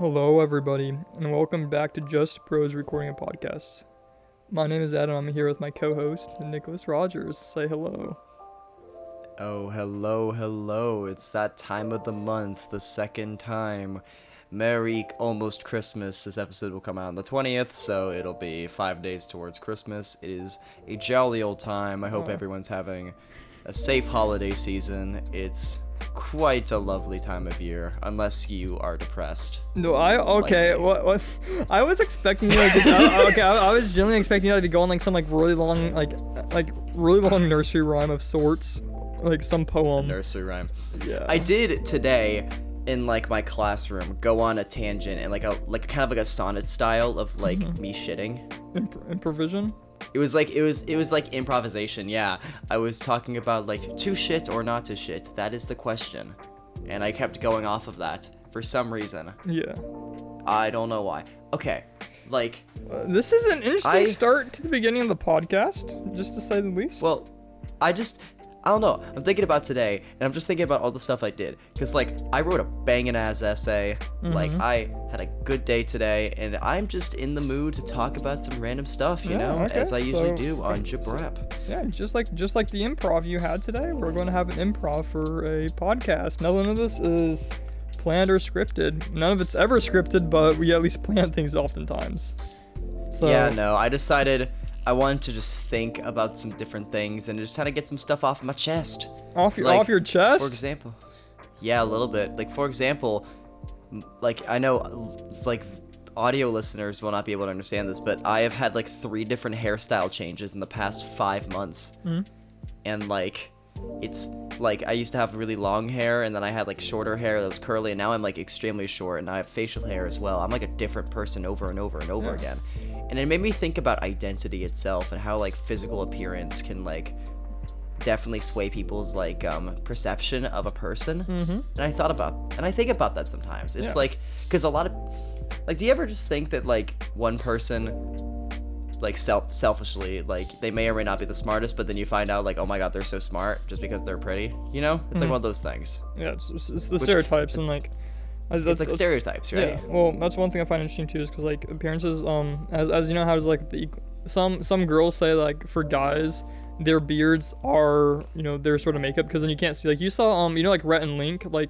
Hello, everybody, and welcome back to Just Bros Recording a Podcast. My name is Adam. I'm here with my co-host, Nicholas Rogers. Say hello. Oh, hello. It's that time of the month, the second time. Merry almost Christmas. This episode will come out on the 20th, so it'll be 5 days towards Christmas. It is a jolly old time. I hope everyone's having a safe holiday season. It's quite a lovely time of year, unless you are depressed. No, what? I was expecting you to, I was genuinely expecting you to go on like some really long, really long nursery rhyme of sorts, like some poem. A nursery rhyme. Yeah. I did today in my classroom go on a tangent and kind of like a sonnet style of me shitting. Improvisation? It was like improvisation. Yeah, I was talking about to shit or not to shit. That is the question, and I kept going off of that for some reason. Yeah. I don't know why. Okay, this is an interesting start to the beginning of the podcast, just to say the least. Well, I don't know. I'm thinking about today, and I'm just thinking about all the stuff I did. Because, I wrote a bangin'-ass essay. I had a good day today, and I'm just in the mood to talk about some random stuff, as I usually do on Jabrep. Yeah, just like the improv you had today, we're going to have an improv for a podcast. Now, none of this is planned or scripted. None of it's ever scripted, but we at least plan things oftentimes. So yeah, no, I decided I wanted to just think about some different things and just kind of get some stuff off my chest. Off your chest? For example. Yeah, a little bit. For example, I know, audio listeners will not be able to understand this, but I have had, 3 different hairstyle changes in the past 5 months. Mm-hmm. And, it's, I used to have really long hair, and then I had, shorter hair that was curly, and now I'm, extremely short, and I have facial hair as well. I'm, a different person over and over and over again. And it made me think about identity itself and how physical appearance can definitely sway people's perception of a person. Mm-hmm. And I think about that sometimes. It's because a lot of do you ever just think that one person selfishly they may or may not be the smartest, but then you find out oh my god, they're so smart just because they're pretty, it's one of those things. Yeah, it's the stereotypes and it's stereotypes, right? Yeah, well, that's one thing I find interesting too, is because appearances, as you know how some girls say for guys their beards are their sort of makeup, because then you can't see you saw Rhett and Link, I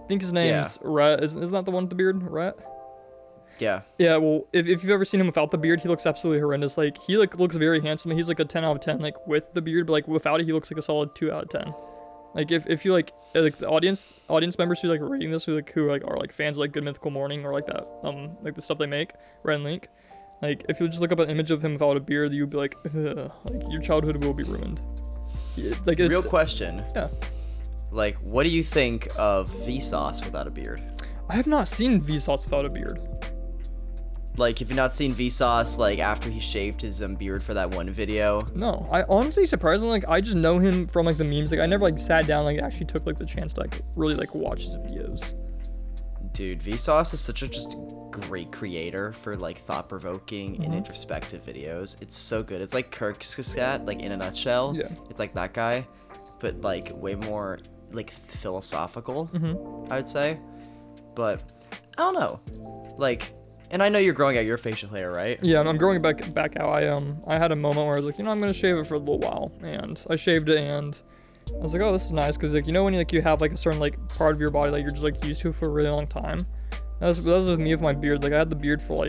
think his name's Rhett, isn't that the one with the beard, Rhett? Yeah. Yeah, well, if you've ever seen him without the beard, he looks absolutely horrendous. He looks very handsome. He's a 10 out of 10 with the beard, but without it he looks like a solid 2 out of 10. If you the audience members who rating this, who are fans of Good Mythical Morning or that the stuff they make, Red and Link, if you just look up an image of him without a beard, you'd be your childhood will be ruined. Real question. Yeah. What do you think of Vsauce without a beard? I have not seen Vsauce without a beard. Have you not seen Vsauce after he shaved his beard for that one video? No, I honestly, surprisingly, I just know him from the memes. I never sat down actually took the chance to really watch his videos. Dude, Vsauce is such a just great creator for thought-provoking and introspective videos. It's so good. It's like Kirkscat, in a nutshell. Yeah. It's that guy, but way more philosophical. I would say. But I don't know, and I know you're growing out your facial hair, right? Yeah, I'm growing it back out. I had a moment where I was I'm gonna shave it for a little while, and I shaved it, and I was oh, this is nice, because when you have a certain part of your body you're just used to for a really long time. That was with me with my beard. I had the beard for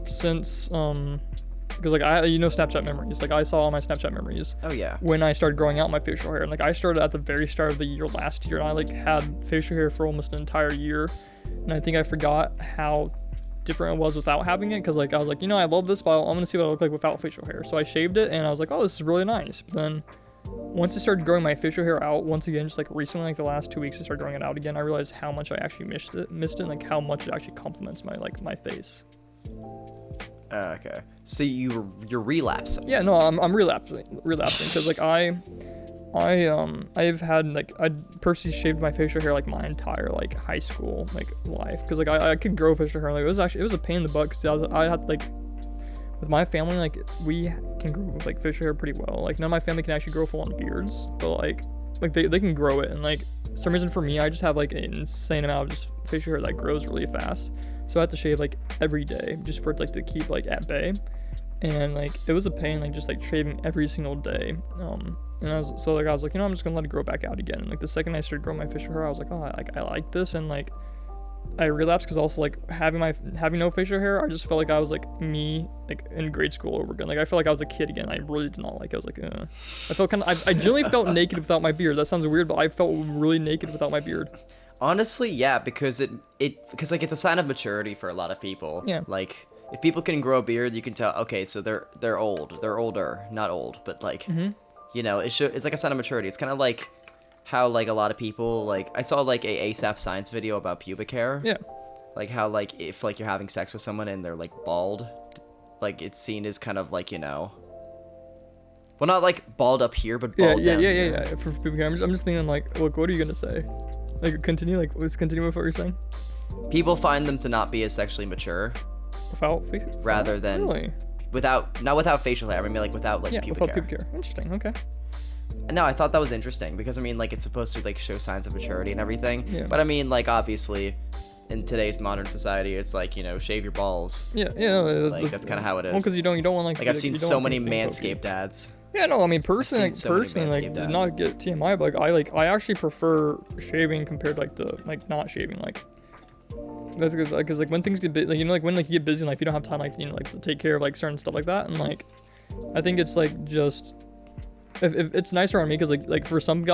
since because I Snapchat memories. I saw all my Snapchat memories. Oh yeah. When I started growing out my facial hair, and I started at the very start of the year last year, and I had facial hair for almost an entire year, and I think I forgot how different it was without having it, because I was I love this, but I'm gonna see what I look like without facial hair. So I shaved it, and I was oh, this is really nice. But then once I started growing my facial hair out once again, just recently, the last 2 weeks I started growing it out again, I realized how much I actually missed it, and how much it actually complements my my face. Okay. So you're relapsing. Yeah, no, I'm relapsing because I've had I personally shaved my facial hair my entire high school life, because I could grow facial hair. It was a pain in the butt, because I had with my family we can grow facial hair pretty well. None of my family can actually grow full on beards, but like they can grow it, and like some reason for me I just have like an insane amount of just facial hair that grows really fast, so I have to shave like every day just for it like to keep like at bay. And like it was a pain like just like shaving every single day. And I was like, I'm just gonna let it grow back out again. And like the second I started growing my facial hair, I was like, oh, I like this. And like I relapsed because also like having no facial hair, I just felt like I was like me like in grade school over again. Like I felt like I was a kid again. I really did not like it. I was like, I felt kind of I genuinely felt naked without my beard. That sounds weird, but I felt really naked without my beard. Honestly, yeah, because because like it's a sign of maturity for a lot of people. Yeah. Like if people can grow a beard, you can tell. Okay, so they're old. They're older, not old, but like you know, it's like a sign of maturity. It's kind of like how like a lot of people like I saw like a ASAP Science video about pubic hair. Yeah. Like how like if like you're having sex with someone and they're like bald, like it's seen as kind of like, you know, well, not like bald up here, but bald down here. Yeah. For pubic hair, I'm just thinking like, look, what are you gonna say? Like continue, like let's continue with what you're saying. People find them to not be as sexually mature. Without facial? Rather than really? Not without facial hair. I mean like without like pubic without hair. pubic hair. Interesting. Okay. No, I thought that was interesting because I mean like it's supposed to like show signs of maturity and everything. Yeah. But I mean like obviously in today's modern society it's like, you know, shave your balls. Yeah. Like that's kind of how it is. Well, because you don't want like I've seen so many Manscaped ads. Yeah, no, I mean personally like ads. not get TMI, but I actually prefer shaving compared like to like not shaving. Like that's because like when things get like, you know, like when like you get busy in life, you don't have time like, you know, like to take care of like certain stuff like that. And like I think it's like just if it's nice around me because like for some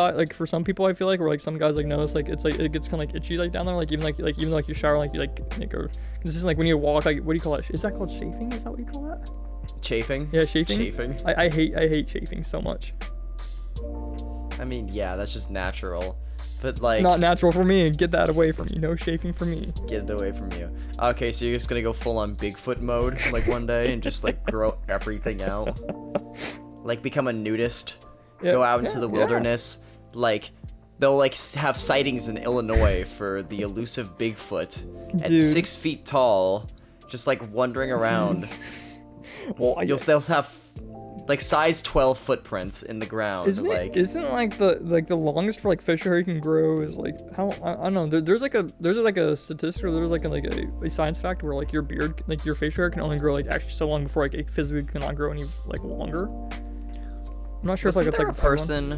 people I feel like, or like some guys like notice like it's like it gets kind of like itchy like down there, like even like you shower, like you like or this is like when you walk, like what do you call it? Is that called chafing? Is that what you call that? Chafing? Yeah, chafing. Chafing. I hate chafing so much. I mean, yeah, that's just natural. But like not natural for me. Get that away from me. No chafing for me. Get it away from you. Okay, so you're just gonna go full on Bigfoot mode like one day and just like grow everything out. Like become a nudist. Yeah, go out into the wilderness. Like they'll like have sightings in Illinois for the elusive Bigfoot at 6 feet tall, just like wandering around. Well, they'll have like size 12 footprints in the ground. Isn't like the longest for like facial hair you can grow is like how I don't know. There's like a statistic, or there's like a science fact where like your beard, like your facial hair can only grow like actually so long before like it physically cannot grow any like longer. I'm not sure if like it's like a person.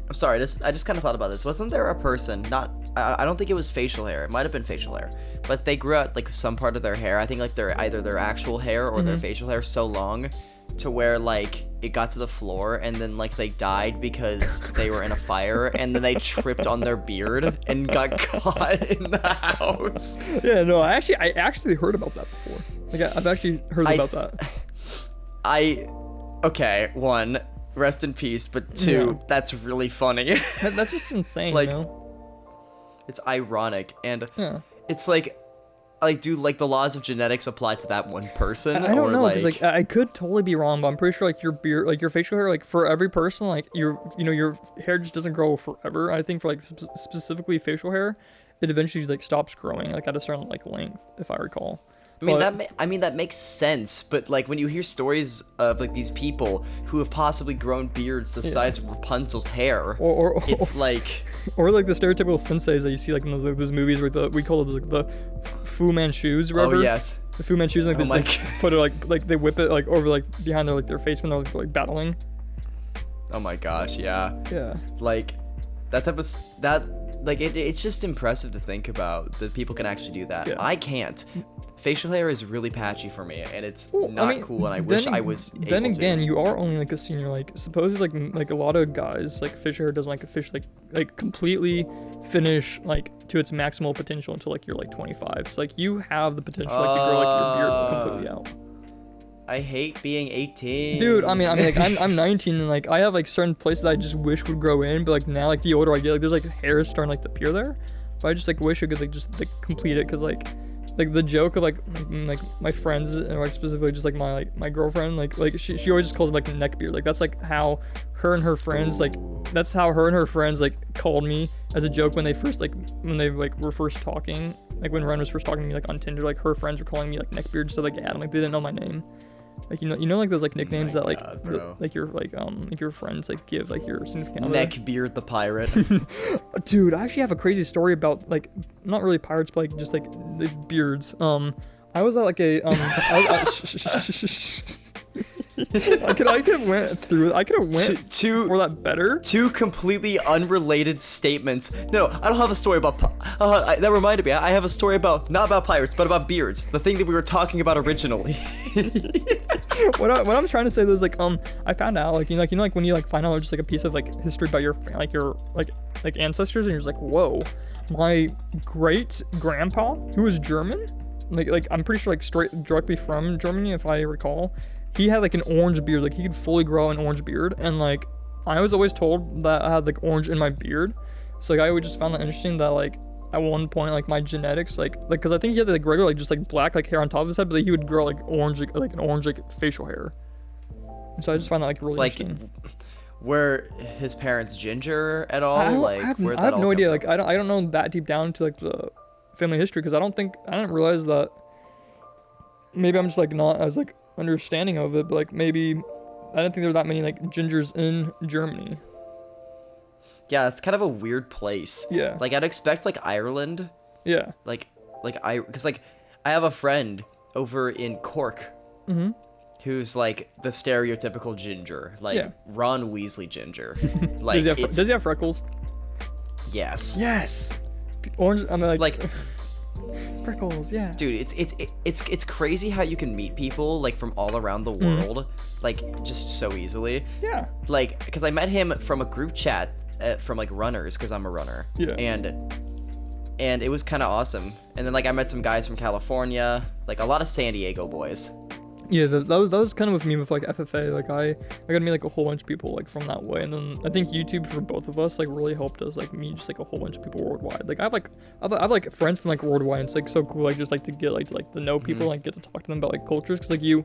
I'm sorry, I just kind of thought about this. Wasn't there a person? I don't think it was facial hair. It might have been facial hair, but they grew out like some part of their hair. I think like either their actual hair or their facial hair so long to where like it got to the floor and then like they died because they were in a fire and then they tripped on their beard and got caught in the house. Yeah, no, I actually heard about that before. Like I've actually heard about that. Okay, one, rest in peace, but two, that's really funny. That's just insane, like, you know? It's ironic, and it's like do like the laws of genetics apply to that one person? I don't know, because like I could totally be wrong, but I'm pretty sure like your beard, like your facial hair, like for every person, like your hair just doesn't grow forever. I think for like specifically facial hair, it eventually like stops growing like at a certain like length, if I recall. I mean that makes sense, but like when you hear stories of like these people who have possibly grown beards the size of Rapunzel's hair, it's like, or like the stereotypical senseis that you see like in those movies where we call it like the Fu Manchus, remember? Oh yes, the Fu Manchus, like this like put it like they whip it like over like behind their face when they're like battling. Oh my gosh, yeah. Yeah. Like that type of like it's just impressive to think about that people can actually do that. Yeah. I can't. Facial hair is really patchy for me, and it's not cool, and I wish I was able to. Then again, you are only like a senior. Like supposedly, like a lot of guys, like facial hair doesn't like officially like completely finish like to its maximal potential until like you're like 25. So like you have the potential like to grow like your beard completely out. I hate being 18. Dude, I mean like I'm 19 and like I have like certain places that I just wish would grow in, but like now like the older I get, like there's like hairs starting like to appear there. But I just like wish I could like just like complete it, because like the joke of like my friends, and like specifically just like my girlfriend, like she always just calls it like neck beard. Like that's like how her and her friends like called me as a joke when they were first talking. Like when Ren was first talking to me like on Tinder, like her friends were calling me like neckbeard, so like Adam, like they didn't know my name. Like like those like nicknames my that like God, bro. like your friends like give like your significant other. Neckbeard the pirate. Dude, I actually have a crazy story about like not really pirates, but like just like the beards. I was at like a I could have went through. I could have went for that better. Two completely unrelated statements. No, I don't have a story about. That reminded me. I have a story about not about pirates, but about beards. The thing that we were talking about originally. what I'm trying to say is like I found out like when you like find out just like a piece of like history about your ancestors and you're just like, whoa, my great grandpa who was German, like I'm pretty sure like straight directly from Germany if I recall. He had like an orange beard, like he could fully grow an orange beard, and like I was always told that I had like orange in my beard, so like I always just found that interesting that like at one point like my genetics like because I think he had like regular like just like black like hair on top of his head, but like, he would grow like orange like an orange like facial hair, and so I just found that like really interesting. Were his parents ginger at all? I have no idea. Like I don't know that deep down into like the family history because I didn't realize that. Maybe I'm just like not as like understanding of it, but like maybe I didn't think there were that many like gingers in Germany. Yeah, it's kind of a weird place. Yeah. Like I'd expect like Ireland. Yeah. Because I have a friend over in Cork. Mm-hmm. Who's like the stereotypical ginger, like Yeah. Ron Weasley ginger. Like does he have freckles? Yes. Yes. Orange. I mean Like freckles. Yeah. dude, it's crazy how you can meet people like from all around the world, like just so easily. Yeah. Like, because I met him from a group chat from like runners, because I'm a runner. Yeah. And it was kind of awesome. And then like I met some guys from California, like a lot of San Diego boys. Yeah, that was kind of with me with like FFA. Like I got to meet like a whole bunch of people like from that way, and then I think YouTube for both of us like really helped us like meet just like a whole bunch of people worldwide. Like I have like friends from like worldwide. And it's like so cool like just like to get like to know people, like get to talk to them about like cultures, because like you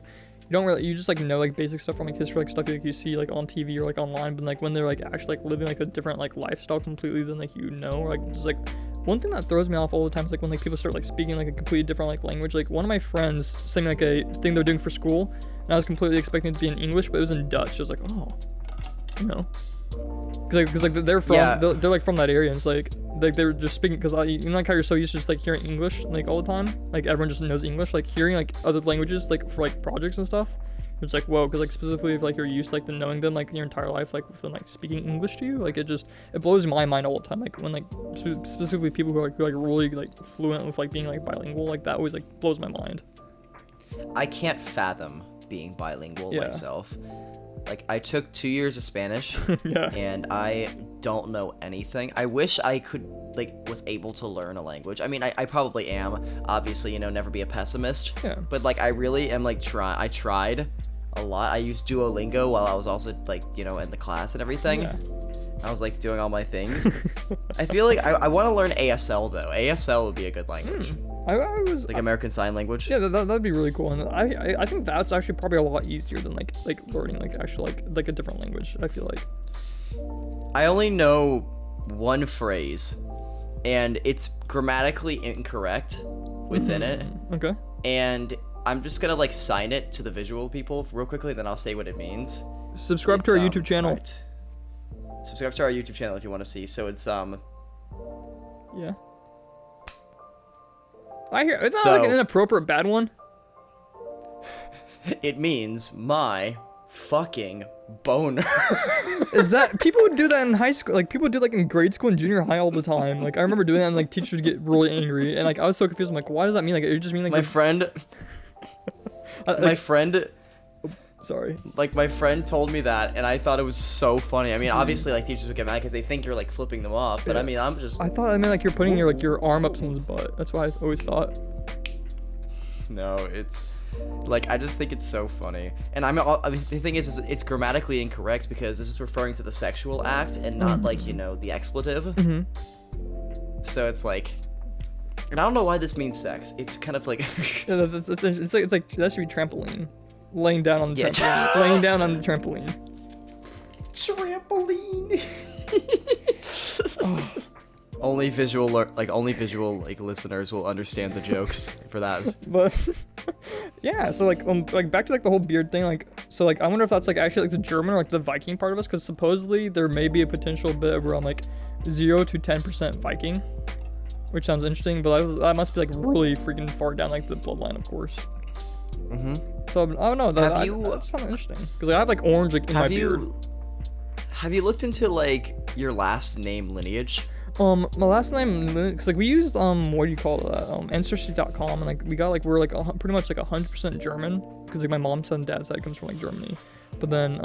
don't really you just like know like basic stuff from like history, like stuff like you see like on TV or like online, but like when they're like actually like living like a different like lifestyle completely than like or like just like. One thing that throws me off all the time is like when like people start like speaking like a completely different like language. Like one of my friends sent me like a thing they're doing for school, and I was completely expecting it to be in English, but it was in Dutch. I was like, oh, because like they're from they're like from that area, and it's like they're just speaking because like how you're so used to just like hearing English like all the time, like everyone just knows English. Like hearing like other languages like for like projects and stuff. It's like, whoa, because like specifically if like you're used to like knowing them like your entire life, like with them like speaking English to you, like it blows my mind all the time. Like when like specifically people who are like really like fluent with like being like bilingual, like that always like blows my mind. I can't fathom being bilingual myself. Like I took 2 years of Spanish and I don't know anything. I wish I could like was able to learn a language. I mean, I probably am, obviously, never be a pessimist. Yeah. But like I really am like I tried a lot. I used Duolingo while I was also like, in the class and everything. Yeah. I was like doing all my things. I feel like I want to learn ASL though. ASL would be a good language. I was like American Sign Language. Yeah, that'd be really cool, and I think that's actually probably a lot easier than like learning like actually like a different language. I feel like I only know one phrase, and it's grammatically incorrect within it. Okay. And I'm just gonna like sign it to the visual people real quickly, then I'll say what it means. Subscribe to our YouTube channel. Right. Subscribe to our YouTube channel if you want to see. So it's Yeah. I hear it's not like an inappropriate bad one. It means my fucking boner. Is that people would do that in high school? Like people would do like in grade school and junior high all the time. Like I remember doing that, and like teachers would get really angry, and like I was so confused. I'm like, why does that mean? Like it just mean like my friend. Sorry. Like my friend told me that, and I thought it was so funny. I mean, obviously, like teachers would get mad because they think you're like flipping them off. But I mean, I thought I meant like you're putting your arm up someone's butt. That's what I always thought. No, it's like I just think it's so funny. And I mean, the thing is it's grammatically incorrect because this is referring to the sexual act and not like the expletive. Mm-hmm. So it's like. And I don't know why this means sex. It's kind of like it's like that should be trampoline. Laying down on the trampoline. Laying down on the trampoline. Trampoline. Only visual listeners will understand the jokes for that. But yeah, so like back to like the whole beard thing, like so like I wonder if that's like actually like the German or like the Viking part of us, because supposedly there may be a potential bit of around like 0 to 10% Viking, which sounds interesting, but that must be like really freaking far down like the bloodline, of course. So I don't know. That sounds interesting because like, I have like orange like in my beard. Have you looked into like your last name lineage? My last name, because like we used what do you call that, ancestry.com, and like we got like we're like pretty much like 100% German, because like my mom's side and dad's side comes from like Germany, but then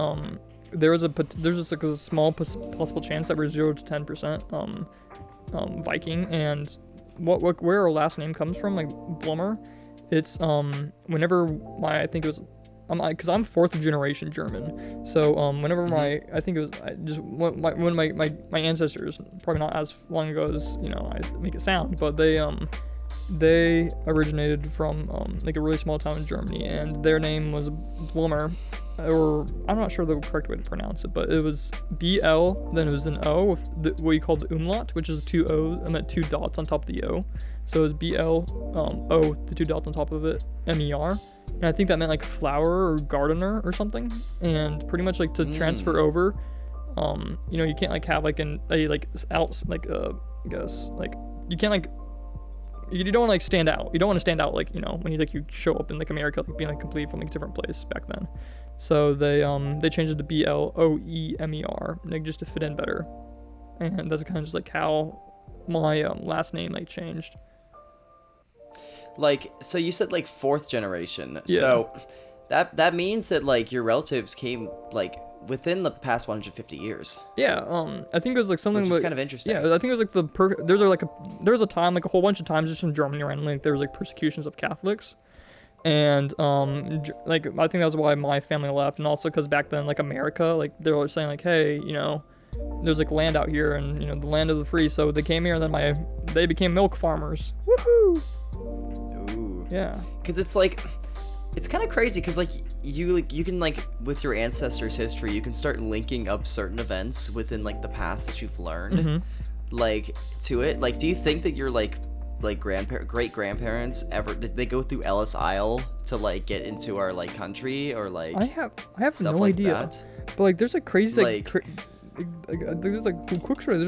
there's just like a small possible chance that we're 0 to 10% Viking. And where our last name comes from, like Blummer, it's whenever I think it was because I'm 4th generation German, so whenever I think it was when my ancestors, probably not as long ago as I make it sound, but they originated from like a really small town in Germany, and their name was Blummer, or I'm not sure the correct way to pronounce it, but it was BL, then it was an O with what you call the umlaut, which is 2 O's and then 2 dots on top of the O. So it was BL, O, the 2 dots on top of it, MER. And I think that meant like flower or gardener or something. And pretty much like to transfer over, you can't like have like I guess like you can't like, you don't want to like stand out. You don't want to stand out like, when you show up in like America, like being like completely from like a different place back then. So they changed it to BLOEMER, like just to fit in better. And that's kind of just like how my last name like changed. Like, so you said like 4th generation. Yeah. So that means that like your relatives came like within the past 150 years. Yeah. I think it was like something which is kind of interesting. Yeah, I think it was like there was a time, like a whole bunch of times just in Germany randomly, like there was like persecutions of Catholics. And like I think that was why my family left, and also because back then like America, like they were saying like, hey, there's like land out here, and the land of the free, so they came here, and then they became milk farmers. Woohoo! Ooh. Yeah. Because it's like, it's kind of crazy because like you can like with your ancestors' history, you can start linking up certain events within like the past that you've learned, like to it. Like, do you think that your like great grandparents did they go through Ellis Isle to like get into our like country, or like I have stuff no like idea. that? But like there's like crazy there's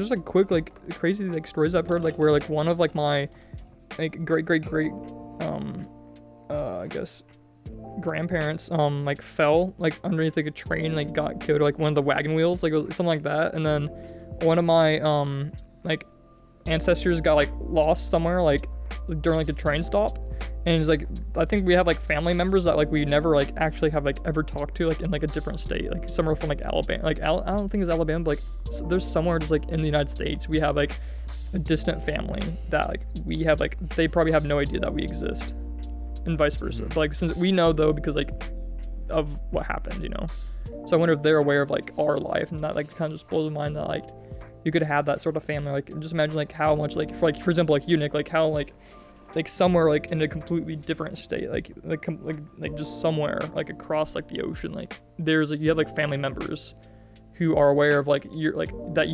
like quick like crazy like stories I've heard, like where like one of like my like great I guess grandparents like fell like underneath like a train, like got killed, or like one of the wagon wheels, like something like that. And then one of my like ancestors got like lost somewhere like during like a train stop, and it's like I think we have like family members that like we never like actually have like ever talked to, like in like a different state, like somewhere from like Alabama, like I don't think it's Alabama, but like there's somewhere just like in the United States we have like a distant family that like we have like they probably have no idea that we exist, and vice versa. But like since we know though, because like of what happened, so I wonder if they're aware of like our life, and that like kind of just blows my mind that like you could have that sort of family. Like just imagine like how much like for example like you, Nick, like how like somewhere like in a completely different state, like just somewhere like across like the ocean, like there's like you have like family members who are aware of like you're like that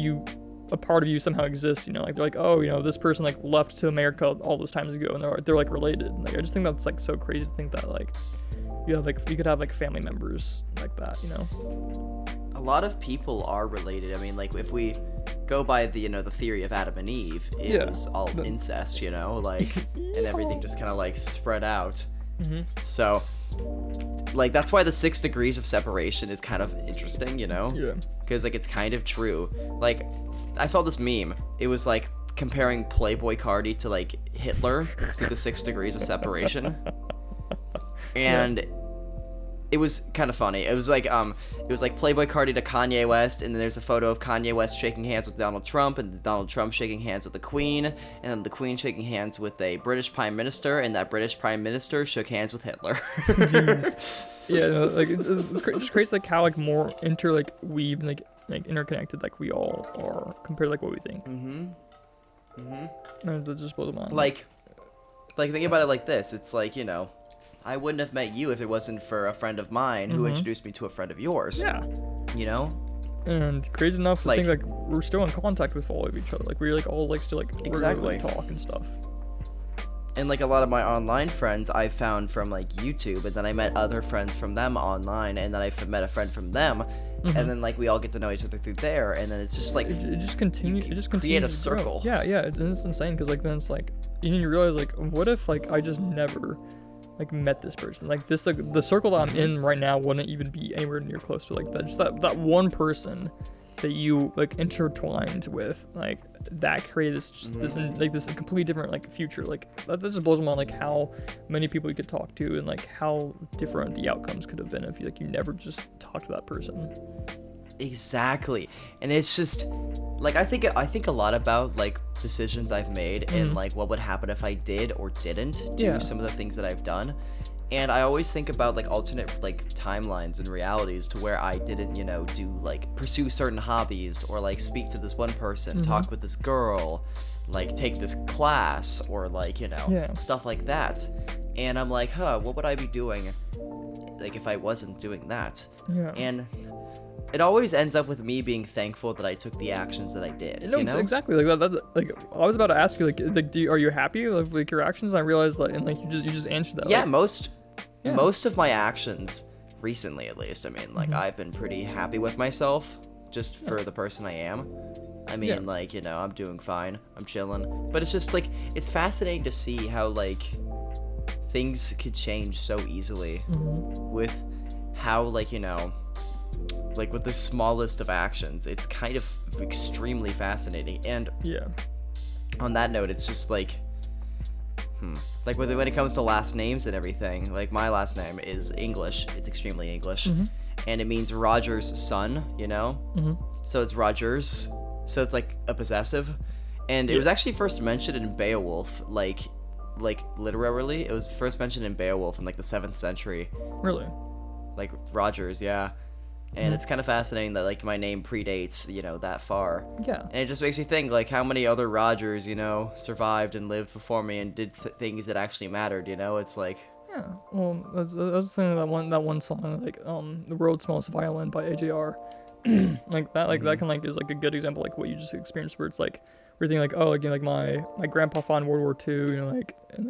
a part of you somehow exists, like they're like, oh, this person like left to America all those times ago, and they're like related. Like I just think that's like so crazy to think that like you could have like family members like that. A lot of people are related. I mean, like if we go by the the theory of Adam and Eve, it was all incest, like and everything just kind of like spread out. So like that's why the 6 degrees of separation is kind of interesting, because like it's kind of true. Like I saw this meme, it was like comparing Playboy Cardi to like Hitler through the 6 degrees of separation, and it was kind of funny. It was like Playboy Cardi to Kanye West, and then there's a photo of Kanye West shaking hands with Donald Trump, and Donald Trump shaking hands with the Queen, and then the Queen shaking hands with a British Prime Minister, and that British Prime Minister shook hands with Hitler. Jeez. Yeah, no, like it's just crazy like how like more weaved and like interconnected like we all are compared to like what we think. And that just blows my mind. Like think about it like this. It's like, I wouldn't have met you if it wasn't for a friend of mine who introduced me to a friend of yours. Yeah. And crazy enough to Like- think like we're still in contact with all of each other. Like we're like all like still like regularly Exactly. talk and stuff. And like a lot of my online friends I found from like YouTube, and then I met other friends from them online, and then met a friend from them, and then like we all get to know each other through there, and then it's just like It just continues. It just create continues. a to grow. circle. Yeah, and it's insane because like then it's like you realize like what if like I just never like met this person, like this like the circle that I'm in right now wouldn't even be anywhere near close to like that, just that one person that you like intertwined with, like that created this completely different like future. Like that just blows my mind, like how many people you could talk to and like how different the outcomes could have been if you never just talked to that person. Exactly. And it's just like I think a lot about like decisions I've made and like what would happen if I did or didn't do Yeah. some of the things that I've done. And I always think about like alternate like timelines and realities to where I didn't, do like pursue certain hobbies or like speak to this one person, talk with this girl, like take this class or like, Yeah. stuff like that. And I'm like, what would I be doing like if I wasn't doing that? Yeah. And it always ends up with me being thankful that I took the actions that I did. No, you know? exactly. Like that. Like I was about to ask you, like are you happy with like your actions? And I realized that, and like you just answered that. Yeah, like, most of my actions recently, at least. I mean, like I've been pretty happy with myself, just for the person I am. I mean, Yeah. like I'm doing fine. I'm chilling. But it's just like it's fascinating to see how like things could change so easily with how like like with the smallest of actions. It's kind of extremely fascinating. And Yeah. on that note, it's just like like when it comes to last names and everything, like my last name is English. It's extremely English, and it means Roger's son, so it's Rogers, so it's like a possessive. And it was actually first mentioned in Beowulf, like literally it was first mentioned in Beowulf in like the 7th century, Really. like Rogers. Yeah. And it's kind of fascinating that like my name predates that far. Yeah. And it just makes me think like how many other Rogers, survived and lived before me and did things that actually mattered. It's like Yeah. Well, that's the thing, that one song, like "The World's Smallest Violin" by AJR. Like that, like that can like is like a good example, like what you just experienced, where it's like we're thinking like, oh, like like my grandpa fought in World War II, like and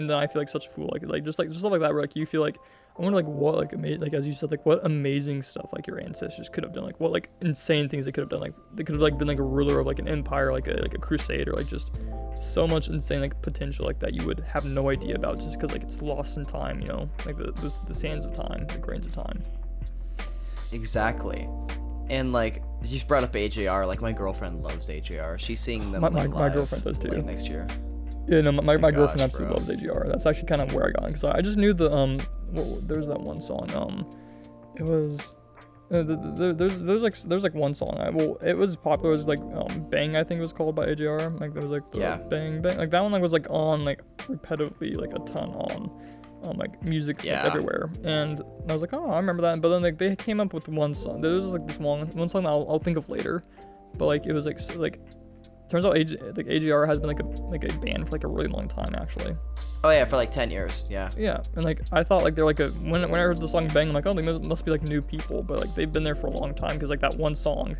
then I feel like such a fool, like just stuff like that, where like you feel like I wonder like what like as you said, like what amazing stuff like your ancestors could have done, like what like insane things they could have done, like they could have like been like a ruler of like an empire, like a crusade, or like just so much insane like potential like that you would have no idea about just because like it's lost in time, like the sands of time, the grains of time. exactly. And like you just brought up AJR, like my girlfriend loves AJR. She's seeing them My like, my live, girlfriend does too. like next year. Yeah, no, my girlfriend gosh, absolutely bro. loves AGR. That's actually kind of where I got it, because I just knew the there's that one song, it was there's like one song, it was popular, it was like Bang, I think it was called, by AJR. Like there was like the Yeah. Bang Bang, like that one like was like on like repetitively like a ton on like music like, Yeah. everywhere, and I was like, oh, I remember that. But then like they came up with one song, there was like this one song that I'll think of later, but like it was like turns out AGR has been like a band for like a really long time, actually. Oh yeah, for like 10 years. Yeah. Yeah, and like I thought like they're like when I heard the song Bang, I'm like, oh, they must be like new people, but like they've been there for a long time, because like that one song,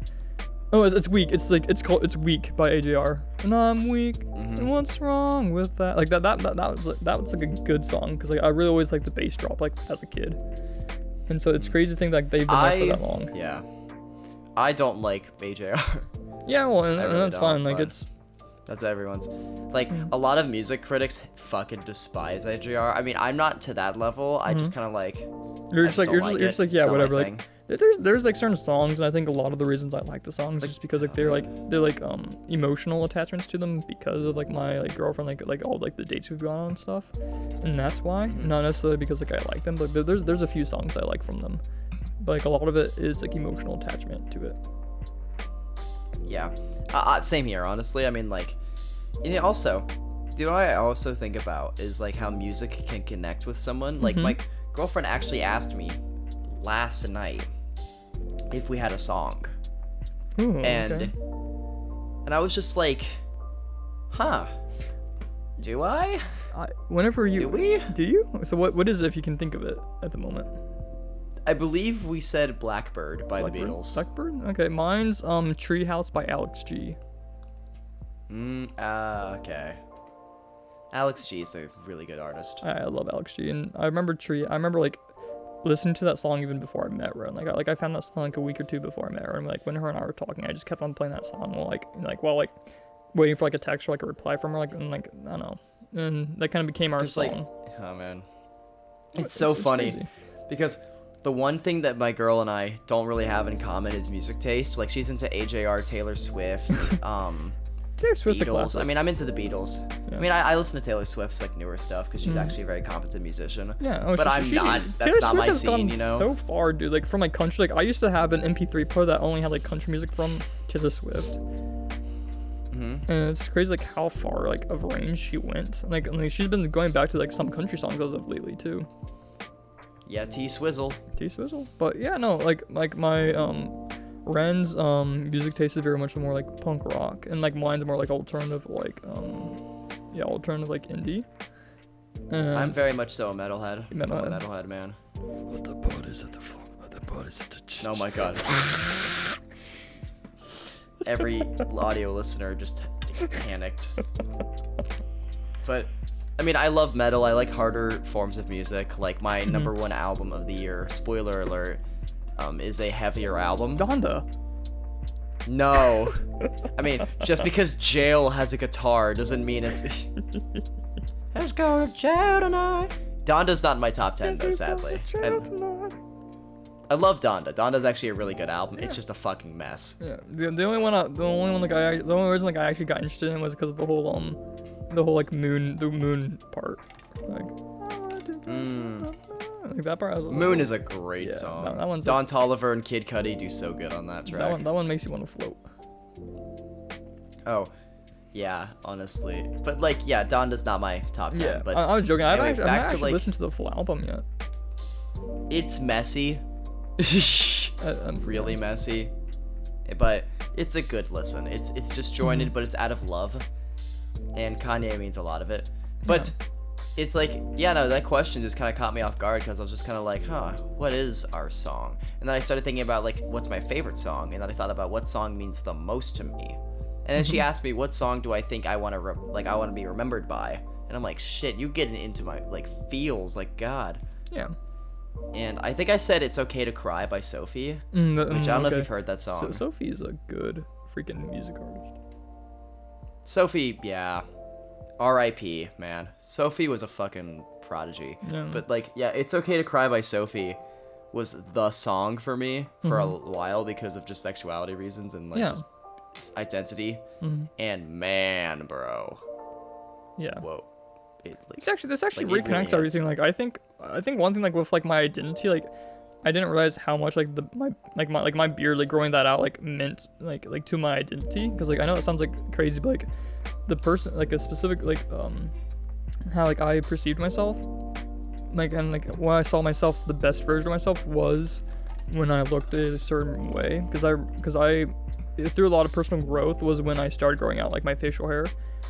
oh, it's Weak. It's like it's Weak by AJR. And I'm weak. And what's wrong with that? Like that was like a good song, because like I really always liked the bass drop like as a kid, and so it's crazy to think like they've been there for that long. Yeah. I don't like AJR. Yeah, well, and really that's fine. don't, Like but- it's That's everyone's. Like, a lot of music critics fucking despise AJR. I mean, I'm not to that level. I just kind of like. you're I just like don't you're just it. like yeah, It's not my whatever. thing. Like there's like certain songs, and I think a lot of the reasons I like the songs is just because like they're emotional attachments to them, because of like my like girlfriend, like all like the dates we've gone on and stuff, and that's why. Not necessarily because like I like them, but there's a few songs I like from them, but like a lot of it is like emotional attachment to it. Yeah. Same here, honestly. I mean, like, also, do you know what I also think about is like how music can connect with someone. Like, my girlfriend actually asked me last night if we had a song, Ooh, and okay. and I was just like, huh? Do I? Whenever you Do we? do you? So what is it, if you can think of it at the moment? I believe we said Blackbird by the Blackbird? Beatles. Blackbird? Okay, mine's Treehouse by Alex G. Okay. Alex G is a really good artist. I love Alex G, and I remember like listening to that song even before I met her. And like I found that song like a week or two before I met her, and like when her and I were talking, I just kept on playing that song while waiting for like a text or like a reply from her, like and like I don't know, and that kind of became our song. Like, oh man, it's so funny crazy. because the one thing that my girl and I don't really have in common is music taste. Like she's into AJR, Taylor Swift, Taylor Swift's a Beatles. classic. I mean, I'm into the Beatles. Yeah. I mean, I listen to Taylor Swift's like newer stuff because she's actually a very competent musician. Yeah, oh, but I'm not. That's Taylor not Swift my has scene, gone you know. so far, dude. Like from like country, like I used to have an MP3 player that only had like country music from Taylor Swift. And it's crazy like how far like of range she went. Like she's been going back to like some country songs as of lately too. Yeah, T-Swizzle. T-Swizzle. But yeah, no, like my Ren's music taste is very much more like punk rock, and like mine's more like alternative alternative like indie. And I'm very much so a metalhead. I'm a Metalhead. metalhead, man. Let the bodies at the floor. Let the bodies at the Oh my god. Every audio listener just panicked. But I mean, I love metal. I like harder forms of music. Like my number one album of the year, spoiler alert, is a heavier album. Donda. No. I mean, just because Jail has a guitar doesn't mean it's Let's go to jail tonight. Donda's not in my top 10 though, sadly. And I love Donda. Donda's actually a really good album. It's just a fucking mess. Yeah, the only reason like I actually got interested in it was because of the whole like moon part. Like, like that part. Moon is a great Yeah, song. that one's Don Toliver and Kid Cudi do so good on that track. that one makes you want to float. Oh, yeah, honestly. But like, yeah, Donda's not my top 10. Yeah, But I was joking. anyway, I've not back to, actually like, listened to the full album yet. it's messy. I'm Really messy. But it's a good listen. It's disjointed, but it's out of love. And Kanye means a lot of it. But it's like, yeah, no, that question just kind of caught me off guard because I was just kind of like, what is our song? And then I started thinking about like, what's my favorite song? And then I thought about what song means the most to me. And then she asked me, what song do I think I want to I want to be remembered by? And I'm like, shit, you getting into my like feels, like God. Yeah. And I think I said It's Okay to Cry by Sophie, which I don't know if you've heard that song. Sophie's a good freaking music artist. Sophie, yeah. R.I.P., man. Sophie was a fucking prodigy. Yeah. But like, yeah, It's Okay to Cry by Sophie was the song for me for a while because of just sexuality reasons and like just identity. And man, bro. Yeah. Whoa. It, like, This actually like, it really reconnects hits. everything. Like I think one thing like with like my identity, like I didn't realize how much like my beard, like growing that out, like meant like to my identity. Because like I know it sounds like crazy, but like the person, like a specific like how like I perceived myself, like and like when I saw myself, the best version of myself was when I looked a certain way. Because I through a lot of personal growth was when I started growing out like my facial hair.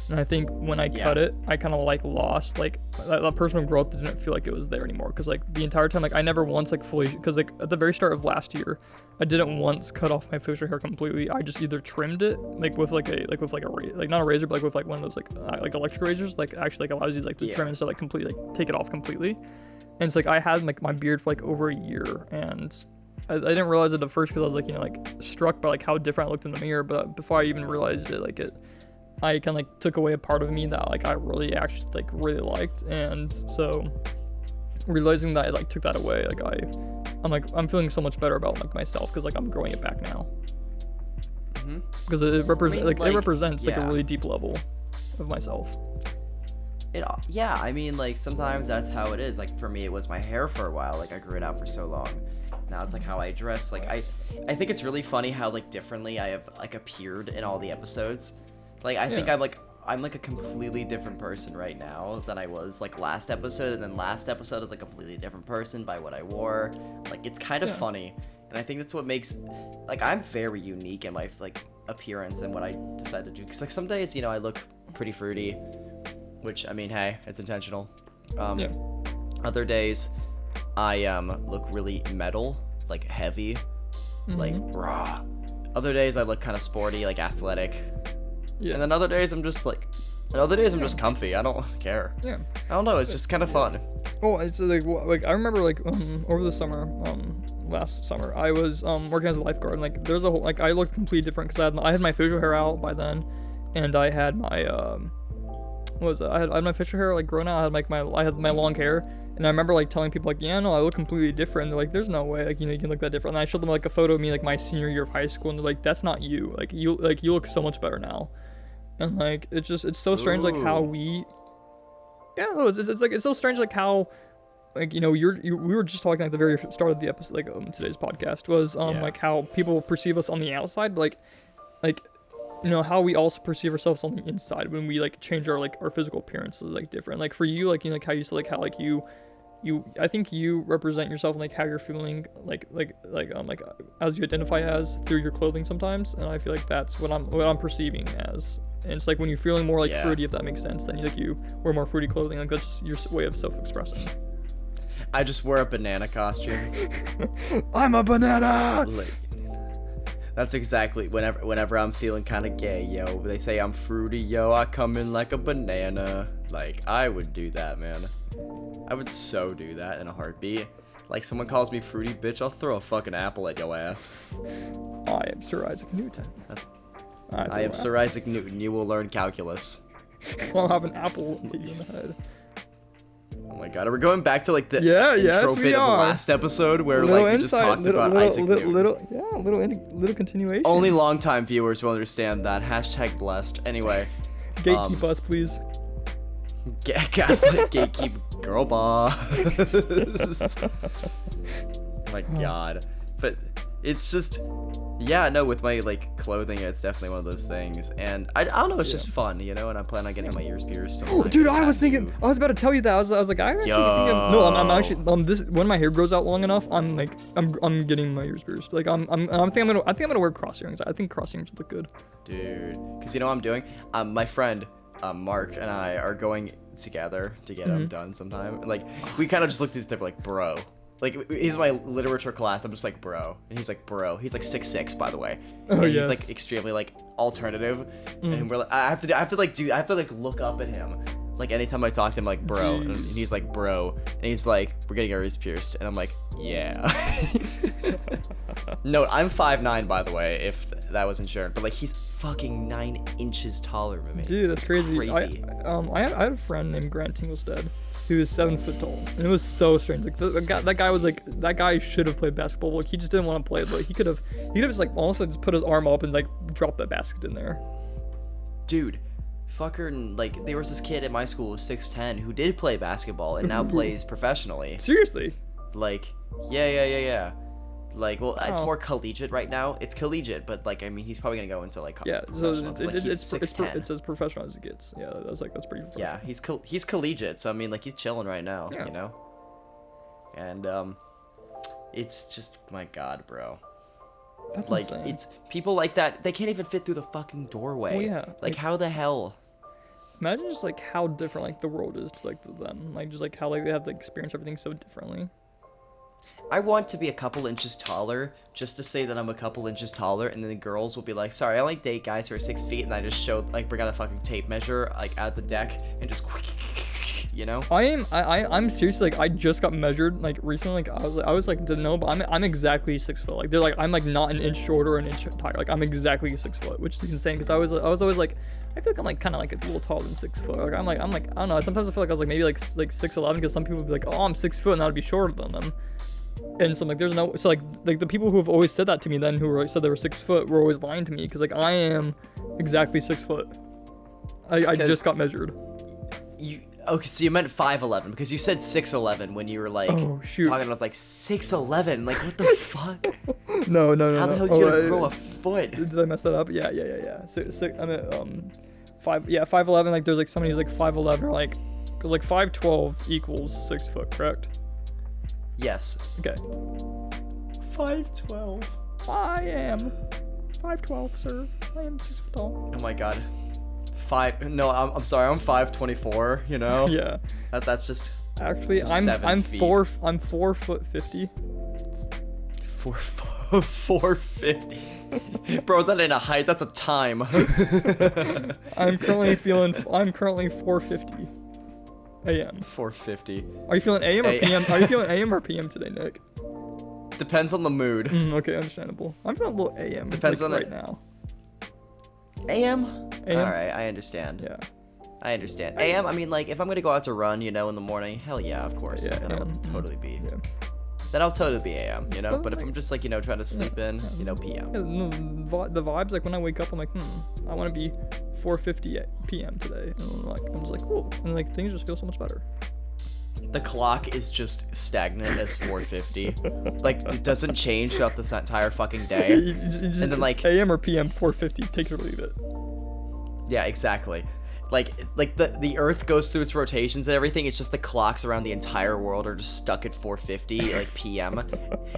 And I think when I cut it, I kind of like lost like that personal growth didn't feel like it was there anymore. Because like the entire time, like I never once like fully, because like at the very start of last year, I didn't once cut off my facial hair completely. I just either trimmed it like with like a like not a razor, but like with like one of those like electric razors, like actually like allows you like to trim instead of like completely like take it off completely. And it's like I had like my beard for like over a year, and I didn't realize it at first because I was like like struck by like how different I looked in the mirror. But before I even realized it, like I kind of like took away a part of me that like I really actually like really liked. And so realizing that I like took that away, like I'm feeling so much better about like myself because like I'm growing it back now. Because it represents it represents like a really deep level of myself. Yeah, I mean, like, sometimes that's how it is. Like, for me, it was my hair for a while. Like, I grew it out for so long. Now it's, like, how I dress. Like, I think it's really funny how, like, differently I have, like, appeared in all the episodes. Like, I think I'm like a completely different person right now than I was, like, last episode. And then last episode is, like, a completely different person by what I wore. Like, it's kind of funny. And I think that's what makes, like, I'm very unique in my, like, appearance and what I decide to do. Because, like, some days, you know, I look pretty fruity. Which, I mean, hey, it's intentional. Other days, I look really metal, like heavy, like Mm-hmm. raw. Other days I look kind of sporty, like athletic. Yeah. And then other days I'm just comfy. I don't care. Yeah. I don't know. It's just kind of fun. Oh, it's like I remember like over the summer, last summer, I was working as a lifeguard, and like there's a whole, like I looked completely different because I had my facial hair out by then, and I had my what was it? I had my facial hair like grown out. I had my long hair, and I remember like telling people like, yeah, no, I look completely different. And they're like, there's no way, like, you know, you can look that different. And I showed them like a photo of me like my senior year of high school, and they're like, that's not you. Like you look so much better now. And like it's so strange like how we it's so strange like how like, you know, we were just talking at the very start of the episode, like today's podcast was like how people perceive us on the outside, but like you know how we also perceive ourselves on the inside when we like change our physical appearance is like different. Like for you, like, you know, like how you said like how like you I think you represent yourself and like how you're feeling like as you identify as through your clothing sometimes, and I feel like that's what I'm perceiving as. And it's like when you're feeling more like fruity, if that makes sense, then you wear more fruity clothing. Like that's just your way of self-expressing. I just wear a banana costume. I'm a banana. Like, that's exactly whenever I'm feeling kind of gay, yo. They say I'm fruity, yo. I come in like a banana. Like I would do that, man. I would so do that in a heartbeat. Like someone calls me fruity, bitch, I'll throw a fucking apple at your ass. I am Sir Isaac Newton. I am Sir Isaac Newton. You will learn calculus. I'll have an apple hit you in the head. Oh my god, are we going back to like the yes, intro we bit of the are. last episode where Little like we just talked about Isaac Newton? Little continuation. Only longtime viewers will understand that. Hashtag blessed. Anyway. Gatekeep us, please. Gaslight gatekeep girl boss. My god. But it's just, yeah, no, with my like clothing, it's definitely one of those things, and I don't know, it's just fun, you know, and I'm planning on getting my ears pierced. Oh, dude, I was about to tell you that. I was like, I'm actually thinking of, no, I'm actually this when my hair grows out long enough, I'm getting my ears pierced. Like I think I'm gonna wear cross earrings. I think cross earrings look good. Dude, because you know what I'm doing? My friend Mark and I are going together to get them done sometime. And, like, we kind of just looked at each other like, bro. Like, he's my literature class. I'm just like, bro. And he's like, bro. He's like 6'6", by the way. Oh, and yes. He's like extremely like alternative. And we're like, I have to look up at him. Like anytime I talk to him, like, bro. And he's like, bro. And he's like, we're getting our ears pierced. And I'm like, yeah. No, I'm 5'9", by the way, if that wasn't sure. But like, he's fucking 9 inches taller than me. Dude, that's crazy. Crazy. I had a friend named Grant Tinglestead. He was 7 foot tall, and it was so strange. Like that guy should have played basketball. Like he just didn't want to play, but he could have just like honestly just put his arm up and like drop that basket in there. Dude, fucker, like there was this kid at my school who was 6'10" who did play basketball and now plays professionally. Seriously? Like, yeah. Like, well, it's Oh. more collegiate right now. It's collegiate, but like, I mean, he's probably gonna go into like Yeah. So professional. 'Cause, like, he's it's 6'10". it's as professional as it gets. Yeah, that's pretty. Yeah, he's collegiate, so I mean, like, he's chilling right now, Yeah. you know. And it's just, my God, bro. That's Like, insane. it's people like that. They can't even fit through the fucking doorway. Oh, yeah, Like, like- how the hell? Imagine just like how different like the world is to like them. Like just like how like they have to experience everything so differently. I want to be a couple inches taller, just to say that I'm a couple inches taller, and then the girls will be like, sorry, I only date guys who are 6 feet, and I just show, like, bring out a fucking tape measure, like, out the deck, and just, you know? I'm seriously like I just got measured like recently. Like I was like didn't know, but I'm exactly 6 foot. Like they're like I'm like not an inch shorter, an inch taller. Like I'm exactly 6 foot, which is insane because I was always like I feel like I'm like kind of like a little taller than 6 foot. Like I'm like I don't know. Sometimes I feel like I was like maybe like 6'11" because some people would be like, oh, I'm 6 foot and I'd be shorter than them. And so I'm like, there's no, so like the people who have always said that to me then, who were, said they were 6 foot, were always lying to me because like I am exactly 6 foot. I just got measured. Okay, so you meant 5'11", because you said 6'11" when you were like Oh, shoot. talking. I was like 6'11", like what the fuck? No. How the hell you gonna grow a foot? Did I mess that up? Yeah. So I'm at 5'11". Like there's like somebody who's like 5'11" or like, cause like 5'12" equals 6 foot, correct? Yes. Okay. 5'12". I am 5'12", sir. I am 6 foot tall. Oh my God. I'm sorry, I'm 5'24", you know? Yeah. That's just Actually, Just 7 I'm feet. 4'50". 450. Bro, that ain't a height, that's a time. I'm currently 4:50 a.m. 450. Are you feeling AM or A- PM? Are you feeling AM or PM today, Nick? Depends on the mood. Okay, understandable. I'm feeling a little AM. Depends on right it. now. AM? AM? Alright, I understand. Yeah. I understand. AM, I mean, like, if I'm gonna go out to run, you know, in the morning, hell yeah, of course. Yeah, Then I'll AM. totally be. Yeah. Then I'll totally be AM, you know? But, But if like- I'm just, like, you know, trying to sleep in, you know, PM. Yeah, no, the vibes, like when I wake up, I'm like, I want to be 4:50 p.m. today, and I'm just like, cool, and like things just feel so much better. The clock is just stagnant as 450. Like, it doesn't change throughout this entire fucking day. And then, like- AM or PM 4:50, take it or leave it. Yeah, exactly. Like the Earth goes through its rotations and everything. It's just the clocks around the entire world are just stuck at 4:50, like PM.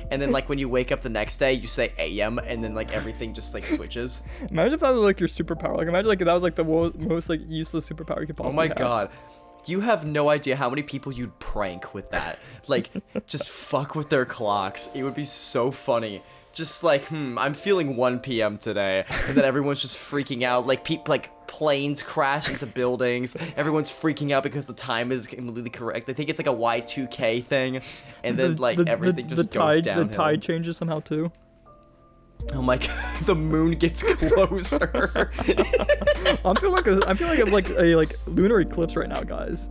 And then like when you wake up the next day, you say AM, and then like everything just like switches. Imagine if that was like your superpower. Like imagine like if that was like the most like useless superpower you could Oh possibly my have. god. You have no idea how many people you'd prank with that. Like, just fuck with their clocks. It would be so funny. Just like, I'm feeling 1 p.m. today. And then everyone's just freaking out. Like, planes crash into buildings. Everyone's freaking out because the time is completely correct. I think it's like a Y2K thing. And then, like, everything just goes downhill. The tide changes somehow too. Oh my god, the moon gets closer. I feel like it's like a lunar eclipse right now, guys.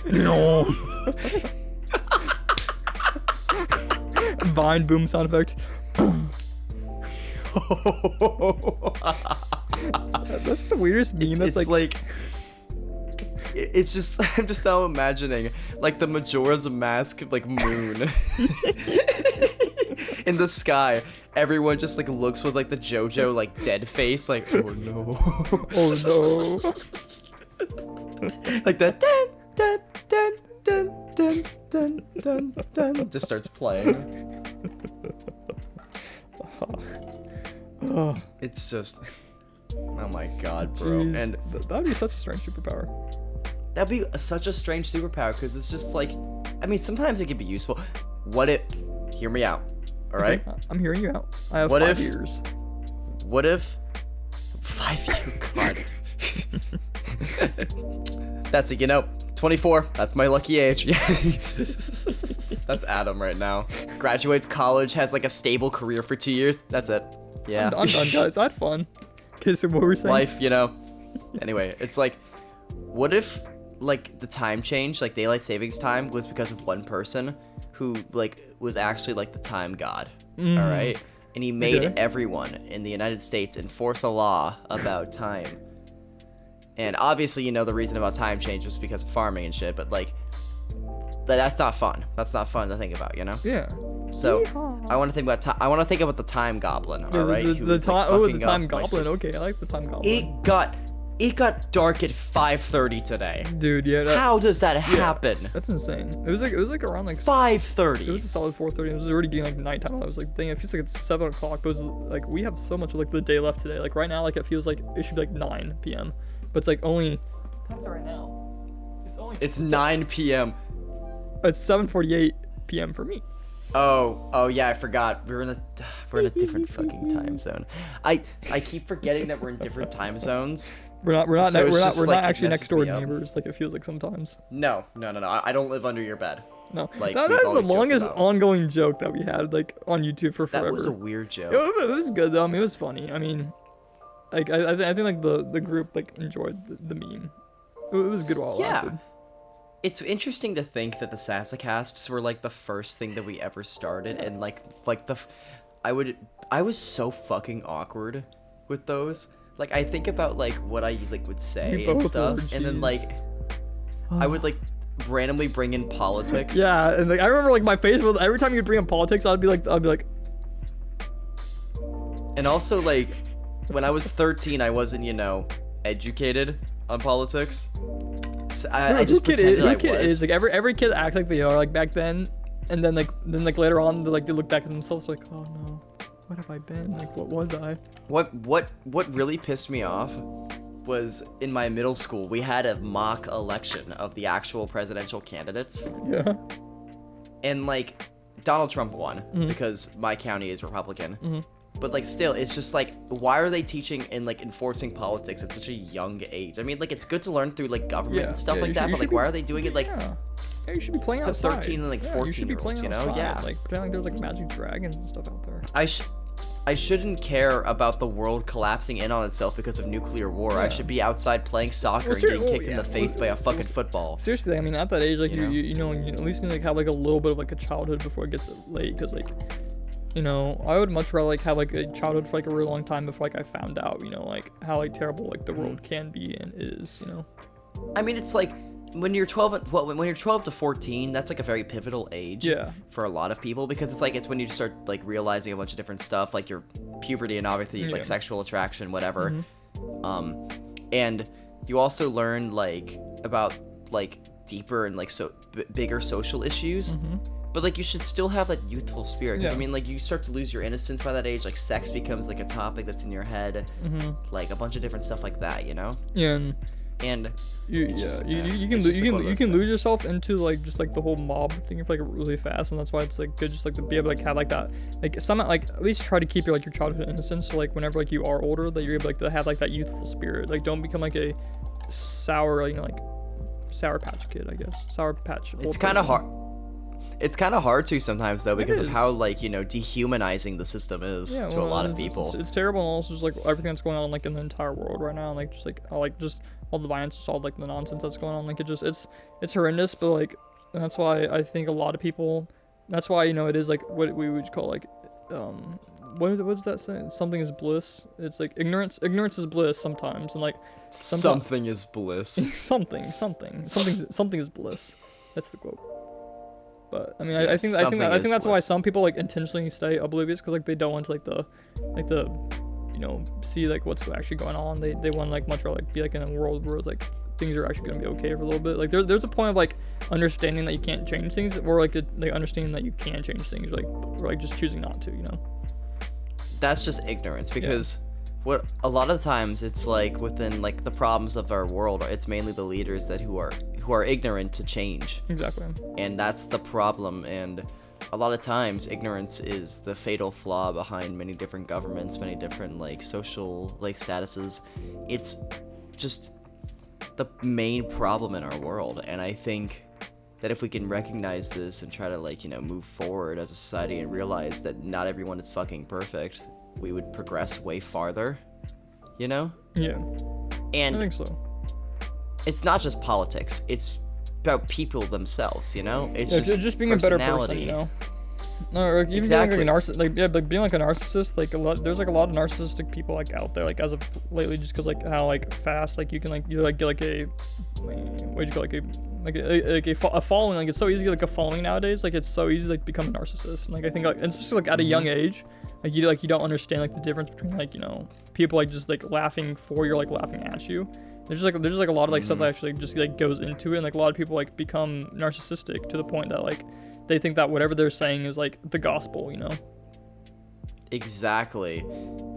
No. Vine boom sound effect. That's the weirdest meme. That's It's like it's just I'm just now imagining like the Majora's Mask like moon in the sky. Everyone just like looks with like the JoJo like dead face, like oh no, oh no. like that dun dun dun dun dun dun dun dun just starts playing. Oh, It's just oh my god, bro, jeez. and That'd be such a strange superpower. that'd be such a strange superpower because it's just like, I mean, sometimes it can be useful. What if? Hear me out. All right. Okay, I'm hearing you out. I have What 5 if- years. What if 5 years? God. That's it. You know, 24. That's my lucky age. Yeah. That's Adam right now. Graduates college, has like a stable career for 2 years. That's it. Yeah. I'm done, guys. I had fun. Okay, so what were we saying? Life, you know. Anyway, it's like, what if like the time change, like daylight savings time, was because of one person who like was actually like the time god, all right, and he made Okay. everyone in the United States enforce a law about time. And obviously, you know, the reason about time change was because of farming and shit, but like that's not fun. That's not fun to think about, you know. Yeah. So Yeehaw. I want to think about I want to think about the time goblin, all right? The, who the was, like, time. Oh, the fucking time up my goblin. sleep. Okay, I like the time goblin. It got dark at 5:30 today. Dude, yeah. How does that happen? That's insane. It was like around like. 5:30. It was a solid 4:30. It was already getting like nighttime. I was like, dang, it feels like it's 7 o'clock. But it was like we have so much of like the day left today. Like right now, like it feels like it should be like 9 p.m. But it's like only. What time is it right now? It's only. It's 9 p.m. It's 7:48 p.m. for me. Oh yeah, I forgot. We're in a different fucking time zone. I keep forgetting that we're in different time zones. We're not So it's just, we're like, not it actually messes next door me up. neighbors. Like it feels like sometimes. No. I don't live under your bed. No, Like, that we've is the always joked longest about. ongoing joke that we had like on YouTube for forever. That was a weird joke. It was good though. I mean, it was funny. I mean, like I think like the group like enjoyed the meme. It was good while it Yeah. lasted. It's interesting to think that the Sasacasts were like the first thing that we ever started, and like I was so fucking awkward with those. Like I think about like what I like would say You and both stuff, were, and then jeez. like I would like randomly bring in politics. Yeah, and like I remember like my face was every time you'd bring up politics, I'd be like, And also like when I was 13, I wasn't, you know, educated on politics. So I just pretended I was. is like every kid acts like they are like back then, and then later on they look back at themselves like, oh no, what have I been? Like what was I? What really pissed me off was in my middle school, we had a mock election of the actual presidential candidates. Yeah. And, like, Donald Trump won because my county is Republican. But, like, still, it's just, like, why are they teaching and, like, enforcing politics at such a young age? I mean, like, it's good to learn through, like, government and stuff like that, but, like, why are they doing it, like, Yeah, you should be playing to outside. 13 and, like, Yeah, you should be 14-year-olds, playing you know? outside, Yeah. Like, pretend like there's, like, magic dragons and stuff out there. I shouldn't care about the world collapsing in on itself because of nuclear war. I Yeah. should be outside playing soccer and getting kicked in the face by a fucking football. Seriously, I mean, at that age, like, You know? you know, you at least need to, like, have, like, a little bit of, like, a childhood before it gets late, because, like, you know, I would much rather, like, have, like, a childhood for, like, a really long time before, like, I found out, you know, like, how, like, terrible, like, the world can be and is, you know? I mean, it's like when you're 12, when you're 12 to 14, that's like a very pivotal age Yeah. for a lot of people, because it's when you start like realizing a bunch of different stuff, like your puberty and obviously Yeah. like sexual attraction, whatever. And you also learn like about like deeper and like bigger social issues. But like you should still have that youthful spirit, because Yeah. I mean, like you start to lose your innocence by that age. Like sex becomes like a topic that's in your head, like a bunch of different stuff like that, you know. Yeah, And you It's just- you yeah, can it's lo- just, like, one of you those can lose things. yourself into like just like the whole mob thing for like really fast, and that's why it's like good just like to be able to like have like that like some like at least try to keep your like your childhood innocence, so like whenever like you are older that you're able like to have like that youthful spirit. Like don't become like a sour, you know, like sour patch kid, I guess. Sour patch. it's old kind of person. hard. It's kind of hard to sometimes though, because of is. how like, you know, dehumanizing the system is Yeah, to a well, lot of it's- people. It's terrible, and also just like everything that's going on like in the entire world right now, and, like just like all the violence, just all like the nonsense that's going on. Like it just it's horrendous, but like that's why I think a lot of people. That's why, you know, it is like what we would call like what's that saying? Something is bliss. It's like ignorance is bliss sometimes, and like Something is bliss. something is bliss. That's the quote. But I mean, I Yes, think something is that's why bliss. some people like intentionally stay oblivious, because like they don't want to like the you know, see like what's actually going on. They want like much rather like be like in a world where like things are actually gonna be okay for a little bit. Like there's a point of like understanding that you can't change things, or like understanding that you can change things, like or like just choosing not to, you know. That's just ignorance, because what a lot of times it's like within like the problems of our world, it's mainly the leaders that who are ignorant to change. Exactly. And that's the problem. And a lot of times ignorance is the fatal flaw behind many different governments, many different like social like statuses. It's just the main problem in our world. And I think that if we can recognize this and try to like, you know, move forward as a society and realize that not everyone is fucking perfect, we would progress way farther, you know? Yeah, I And think so. it's not just politics, it's about people themselves, you know? It's Yeah, just being a better person, personality. you know. No, or even Exactly. being like a narcissist, like yeah, like being like a narcissist, like there's like a lot of narcissistic people like out there, like as of lately, just because like how like fast like you can like you like get like a what do you call a following, like it's so easy to get like a following nowadays, like it's so easy to like become a narcissist, and like I think like and especially like at a young age, like you don't understand like the difference between like, you know, people like just like laughing for you or like laughing at you. There's just like a lot of like stuff that actually just like goes into it, and like a lot of people like become narcissistic to the point that like they think that whatever they're saying is like the gospel, you know. Exactly.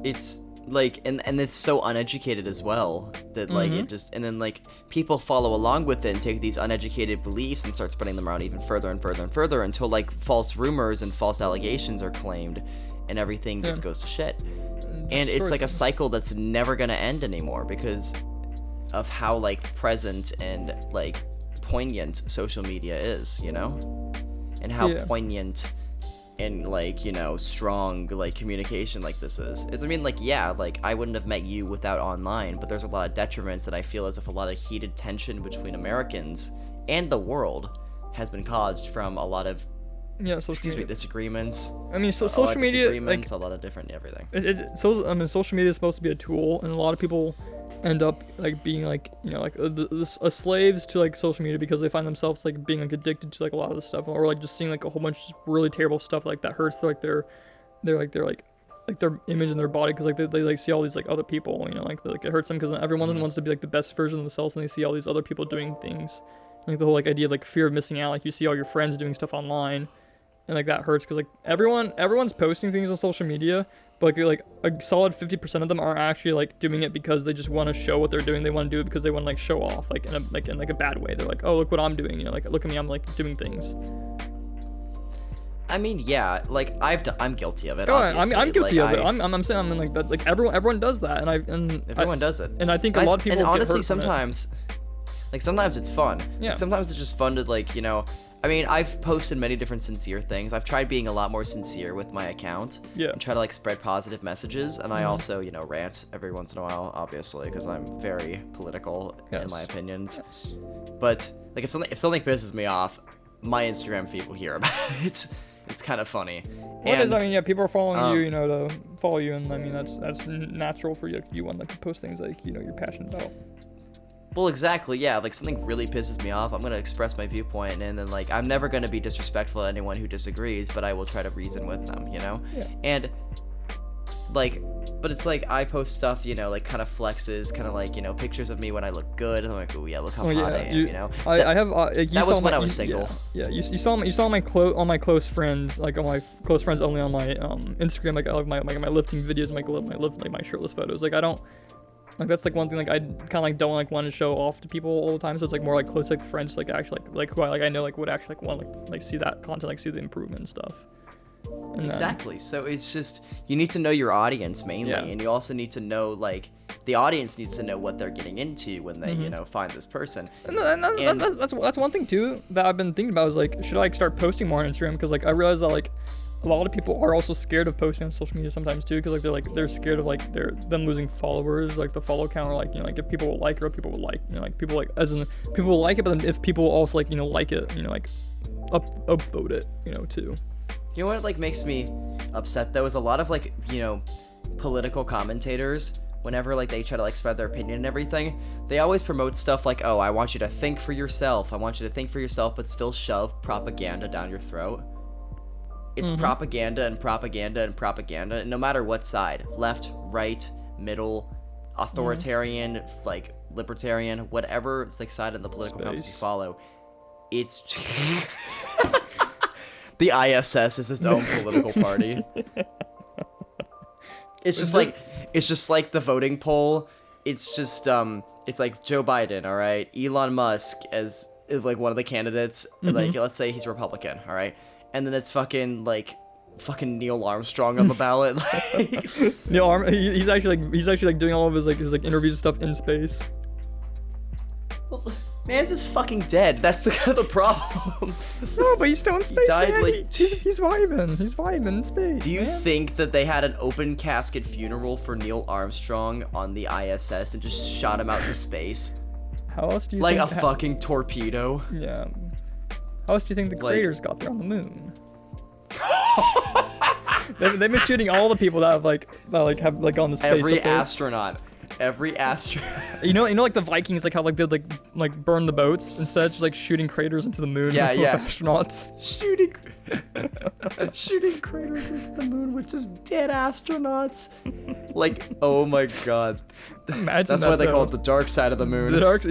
It's like and it's so uneducated as well that like it just, and then like people follow along with it and take these uneducated beliefs and start spreading them around even further and further and further until like false rumors and false allegations are claimed and everything just Yeah. goes to shit. And it's like a cycle that's never gonna end anymore because of how like present and like poignant social media is, you know? And how Yeah. poignant and like, you know, strong like communication like this is. I mean, like, yeah, like I wouldn't have met you without online, but there's a lot of detriments that I feel as if a lot of heated tension between Americans and the world has been caused from a lot of Yeah, social media. disagreements. I mean, so a lot social of media, like, disagreements, a lot of different everything. I mean, social media is supposed to be a tool, and a lot of people end up like being like, you know, like slaves to like social media because they find themselves like being like addicted to like a lot of this stuff, or like just seeing like a whole bunch of really terrible stuff like that hurts like their image in their body, because like they like see all these like other people, you know, like it hurts them because everyone wants to be like the best version of themselves, and they see all these other people doing things, like the whole like idea of like fear of missing out, like you see all your friends doing stuff online, and like that hurts because like everyone's posting things on social media, but like a solid 50% of them aren't actually like doing it because they just want to show what they're doing. They want to do it because they want to like show off, like in a bad way. They're like, oh, look what I'm doing, you know, like look at me, I'm like doing things. I mean, yeah, like I'm guilty of it. Oh, Obviously. I'm guilty like, of it. I'm saying, I'm like that. Like everyone does that, and everyone does it. And I think a lot of people. And honestly, get hurt from it. sometimes it's fun. Yeah. Like, sometimes it's just fun to like, you know. I mean, I've posted many different sincere things. I've tried being a lot more sincere with my account. Yeah. And try to like spread positive messages, and I also, you know, rant every once in a while, obviously, because I'm very political in my opinions. Yes. But like, if something pisses me off, my Instagram feed will hear about it. It's kind of funny. What is? I mean, yeah, people are following you, you know, to follow you, and I mean that's natural for you. You want like to post things like, you know, you're passionate about. Well, exactly, yeah. Like, something really pisses me off, I'm gonna express my viewpoint, and then like, I'm never gonna be disrespectful to anyone who disagrees, but I will try to reason with them, you know. Yeah. And like, but it's like I post stuff, you know, like kind of flexes, kind of like, you know, pictures of me when I look good, and I'm like, oh yeah, look how hot I am, you know. I have. Like, that was when I was single. Yeah, you saw my on my close friends, like on my close friends only on my Instagram, like my lifting videos, my shirtless photos. Like I don't. Like that's like one thing like I kind of like don't like want to show off to people all the time, so it's like more like close like friends like actually like who I know like would actually like want to like see that content, like see the improvement and stuff. And exactly. So it's just, you need to know your audience mainly, and you also need to know like the audience needs to know what they're getting into when they you know find this person. And that's one thing too that I've been thinking about is like, should I like start posting more on Instagram, because like I realize that like a lot of people are also scared of posting on social media sometimes too, because like they're scared of like them losing followers, like the follow count, or like, you know, like if people will like it or people will like, you know, like people like as in people will like it, but then if people also like, you know, like it, you know, like upvote it, you know, too. You know what like makes me upset though is a lot of like, you know, political commentators, whenever like they try to like spread their opinion and everything, they always promote stuff like, oh, I want you to think for yourself, but still shove propaganda down your throat. It's propaganda and propaganda and propaganda, and no matter what side, left, right, middle, authoritarian, like libertarian, whatever it's like side of the political compass you follow, it's the ISS is its own political party. It's just like the voting poll. It's just it's like Joe Biden, all right, Elon Musk is like one of the candidates. Like let's say he's Republican, all right. And then it's fucking Neil Armstrong on the ballot. He's actually like doing all of his interviews and stuff in space. Well, man's is fucking dead. That's the kind of the problem. No, but he's still in space. He died, man. like, he's vibing. He's vibing in space. Do you think that they had an open casket funeral for Neil Armstrong on the ISS and just shot him out into space? How else do you like think a fucking torpedo? Yeah. How else do you think the creators got there on the moon? They've been shooting all the people that have gone to space. Every astronaut. You know, like the Vikings, like how like they'd like burn the boats instead of just like shooting craters into the moon. Yeah, with astronauts shooting craters into the moon with just dead astronauts. Like, oh my god. Imagine that's that, why they though. call it the dark side of the moon. The dark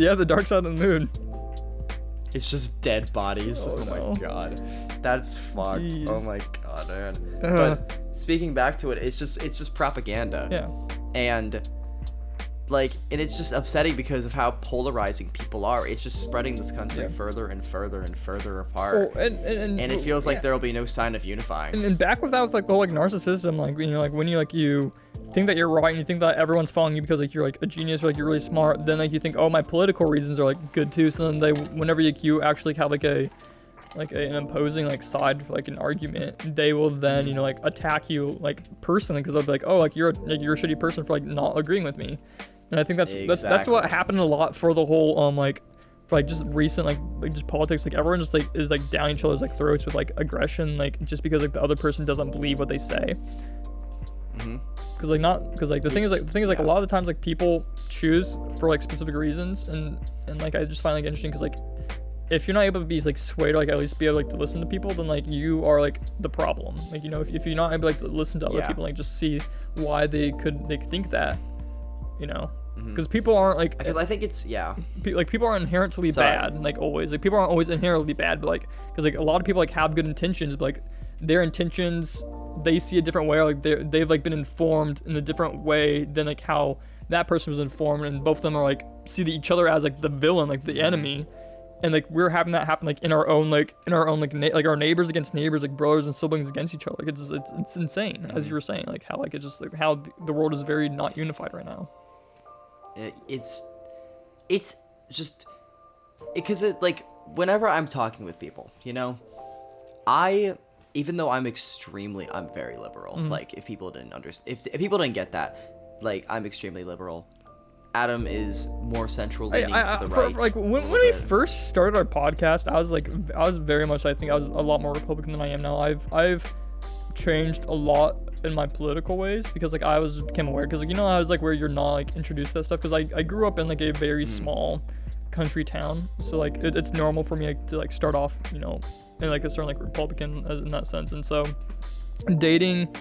side of the moon. It's just dead bodies. Oh no. My god. That's fucked. Jeez. Oh my god, man. But speaking back to it, it's just propaganda. Yeah. And it's just upsetting because of how polarizing people are. It's just spreading this country further and further and further apart. Oh, and it feels like there'll be no sign of unifying. And back with that, with like the whole like narcissism, like, you know, like when you think that you're right and you think that everyone's following you because like you're like a genius or like you're really smart, then like you think, oh, my political reasons are like good too. So then whenever you actually have an imposing like side for like an argument, they will then, you know, like attack you like personally, because they'll be like, oh, like you're a shitty person for like not agreeing with me. And I think that's what happened a lot for the whole for like just recent like just politics. Like everyone just like is like down each other's like throats with like aggression, like just because like the other person doesn't believe what they say. Because like the thing is like a lot of the times like people choose for like specific reasons, and like I just find like interesting because like if you're not able to be like swayed or like at least be able like to listen to people, then like you are like the problem. Like, you know, if you're not able like to listen to other people, like just see why they think that, you know, because people aren't like, because I think it's like people aren't inherently bad, like always, like people aren't always inherently bad, but like because like a lot of people like have good intentions, but like their intentions, they see a different way, or like they've like been informed in a different way than like how that person was informed, and both of them are like see each other as like the villain, like the enemy. And like we're having that happen like in our own like like our neighbors against neighbors, like brothers and siblings against each other. Like it's insane, as you were saying, like how like it's just like how the world is very not unified right now. It's just because it like whenever I'm talking with people, you know, even though I'm very liberal. Like if people didn't understand, if people didn't get that, like I'm extremely liberal. Adam is more central leaning to the right. Like when we first started our podcast, I was very much, I think I was a lot more Republican than I am now. I've changed a lot in my political ways because like became aware, because like, you know, I was like where you're not like introduced to that stuff, because I grew up in like a very small country town, so like it's normal for me like, to like start off, you know, in like a certain like Republican in that sense. And so dating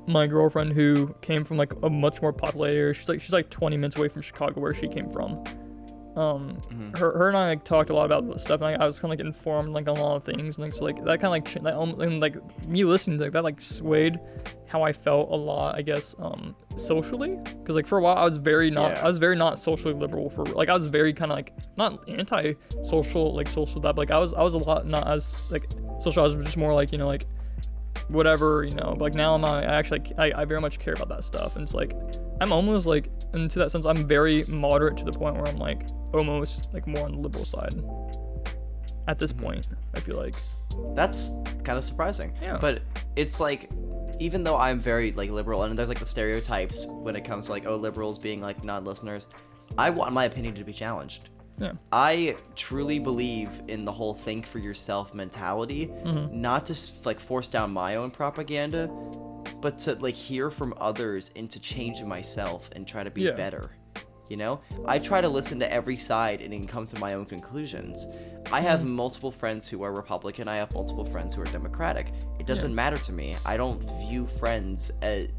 my girlfriend, who came from like a much more populated area, she's like 20 minutes away from Chicago, where she came from. Her and I like talked a lot about this stuff, and like, I was kind of like informed like on a lot of things, and like so like that kind of like and like me listening to like, that like swayed how I felt a lot, I guess, socially, because like for a while I was very not socially liberal, for like I was very kind of like not anti-social, like social that, but like I was a lot not as like social. I was just more like, you know, like whatever, you know. But like now I very much care about that stuff, and it's like I'm almost like, into that sense, I'm very moderate to the point where I'm like almost like more on the liberal side at this point, I feel like. That's kind of surprising. Yeah. But it's like, even though I'm very like liberal, and there's like the stereotypes when it comes to like, oh, liberals being like non-listeners, I want my opinion to be challenged. Yeah. I truly believe in the whole think for yourself mentality, not to like force down my own propaganda, but to like hear from others and to change myself and try to be better. You know, I try to listen to every side and come to my own conclusions. I have multiple friends who are Republican. I have multiple friends who are Democratic. It doesn't matter to me. I don't view friends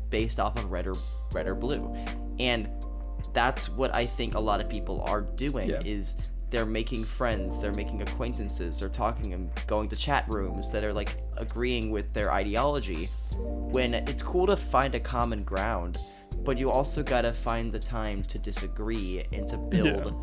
based off of red or blue. And that's what I think a lot of people are doing, is they're making friends, they're making acquaintances, they're talking and going to chat rooms that are like agreeing with their ideology, when it's cool to find a common ground, but you also gotta find the time to disagree and to build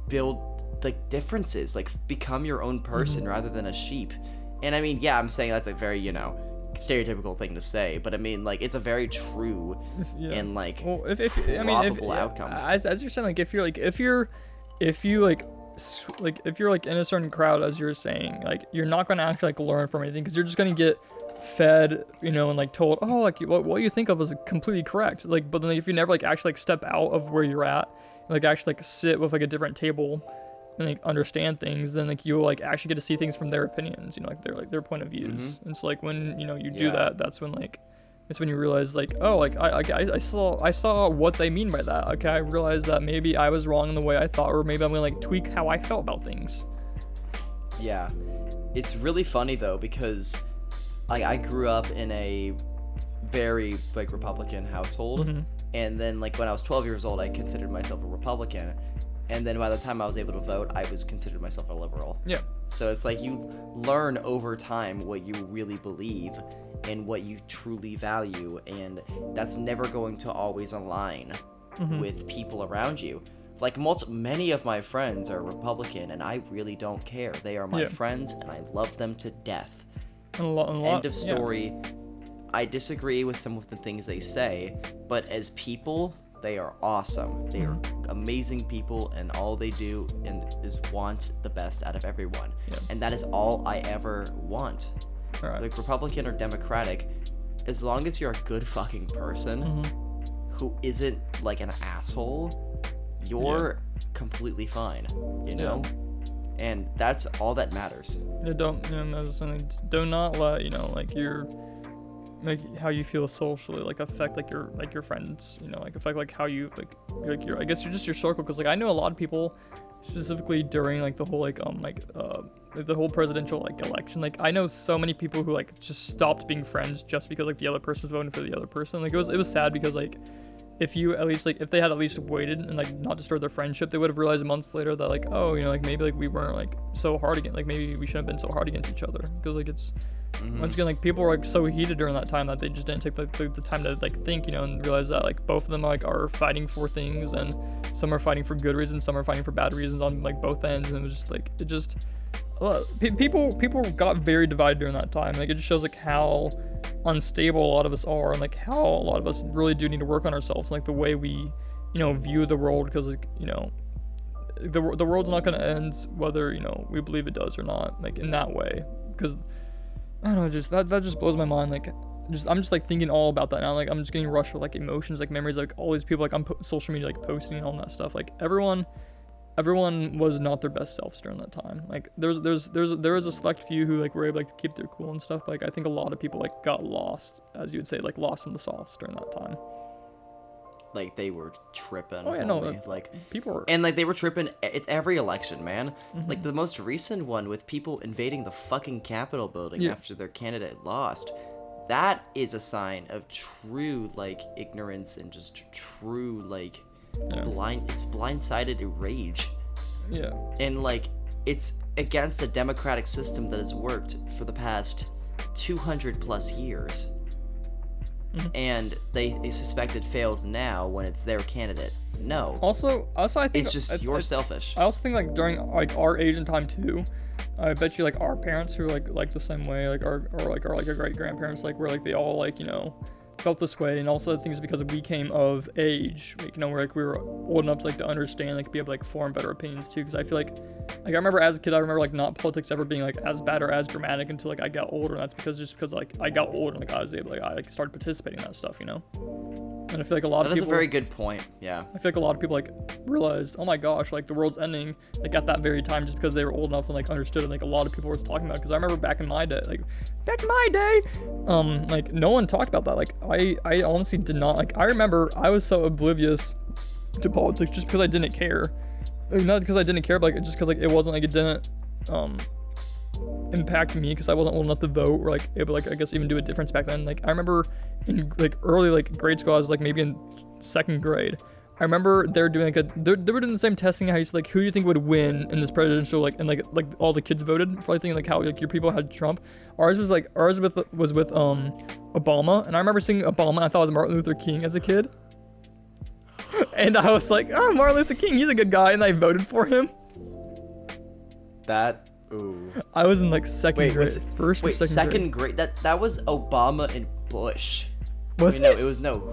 build like differences, like become your own person rather than a sheep. And I mean, yeah, I'm saying that's a very, you know, stereotypical thing to say, but I mean, like, it's a very true and like probable outcome. As you're saying, like if you're in a certain crowd, as you're saying, like you're not gonna actually like learn from anything, because you're just gonna get fed, you know, and like told, oh, like what you think of is completely correct, like, but then if you never like actually like step out of where you're at, like actually like sit with like a different table and like understand things, then like you'll like actually get to see things from their opinions, you know, like their point of views. And so like when, you know, you do that, that's when like it's when you realize like, oh, like I saw what they mean by that. Okay, I realized that maybe I was wrong in the way I thought, or maybe I'm gonna like tweak how I felt about things. Yeah, it's really funny though, because like I grew up in a very like Republican household, and then like when I was 12 years old, I considered myself a Republican. And then by the time I was able to vote, I was considered myself a liberal. Yeah. So it's like you learn over time what you really believe and what you truly value, and that's never going to always align with people around you. Like many of my friends are Republican, and I really don't care. They are my friends, and I love them to death. End of story. Yeah. I disagree with some of the things they say, but as people, they are awesome. They are amazing people, and all they do is want the best out of everyone. And that is all I ever want. Like Republican or Democratic, as long as you're a good fucking person who isn't like an asshole, you're completely fine, you know? And that's all that matters. Do not let, you know, like make how you feel socially like affect like your friends, you know, like affect like how you like your, I guess, you're just your circle, because like I know a lot of people, specifically during like the whole like the whole presidential like election, like I know so many people who like just stopped being friends just because like the other person's voting for the other person. Like it was sad, because like if you at least like if they had at least waited and like not destroyed their friendship, they would have realized months later that like, oh, you know, like maybe like we weren't like so hard again, like maybe we shouldn't have been so hard against each other, because like it's once again like people were like so heated during that time that they just didn't take the time to like think, you know, and realize that like both of them like are fighting for things, and some are fighting for good reasons, some are fighting for bad reasons on like both ends, and it was just like people got very divided during that time. Like it just shows like how unstable a lot of us are, and like how a lot of us really do need to work on ourselves, and like the way we, you know, view the world, because like, you know, the world's not going to end whether, you know, we believe it does or not, like in that way, because I don't know, just that just blows my mind. Like I'm just like thinking all about that now. Like I'm just getting rushed with like emotions, like memories, like all these people like on social media like posting and all that stuff. Like everyone was not their best selves during that time. Like there was a select few who like were able like to keep their cool and stuff, but like I think a lot of people like got lost, as you would say, like lost in the sauce during that time. Like they were tripping. Oh yeah, no, like people were, and like they were tripping. It's every election, man. Like the most recent one with people invading the fucking Capitol building after their candidate lost. That is a sign of true like ignorance and just true like blindsided rage. Yeah. And like it's against a democratic system that has worked for the past 200 plus years. And they suspect it fails now when it's their candidate. No. Also I think it's just you're selfish. I also think like during like our age and time too, I bet you like our parents who like the same way, like our great grandparents, like were like they all like, you know, felt this way. And also I think it's because we came of age, like, you know, where like we were old enough to like to understand, like be able to like form better opinions too, because I feel like I remember as a kid, I remember like not politics ever being like as bad or as dramatic until like I got older, and that's because like I got older and like I was able, like I like started participating in that stuff, you know. And I feel like a lot of people. That's a very good point. Yeah. I feel like a lot of people like realized, oh my gosh, like the world's ending, like at that very time, just because they were old enough and like understood, and like a lot of people were talking about it. Because I remember back in my day, like no one talked about that. Like I honestly did not. Like I remember I was so oblivious to politics just because I didn't care. Like, not because I didn't care, but like just because like it wasn't like it didn't impact me, because I wasn't old enough to vote or like able like I guess even do a difference back then. Like I remember in like early like grade school, I was like maybe in second grade. I remember they were doing like they were doing the same testing how you like who do you think would win in this presidential, like, and like all the kids voted for, I think like how like your people had Trump. Ours was with Obama, and I remember seeing Obama and I thought it was Martin Luther King as a kid. And I was like, oh, Martin Luther King, he's a good guy, and I voted for him. Ooh. I was in like second grade. Second grade? That was Obama and Bush. Who was it? Who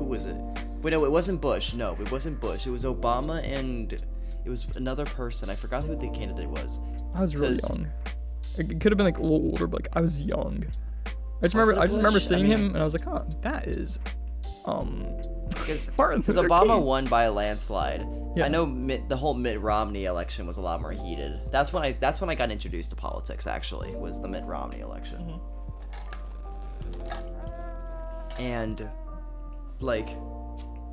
was it? Wait, no, it wasn't Bush. No, it wasn't Bush. It was Obama and it was another person. I forgot who the candidate was. I was really young. It could have been like a little older, but like I was young. I just remember seeing him and I was like, oh, that is because Luther Obama King. won by a landslide. Yeah. I know the whole Mitt Romney election was a lot more heated. That's when I got introduced to politics, actually, was the Mitt Romney election. And like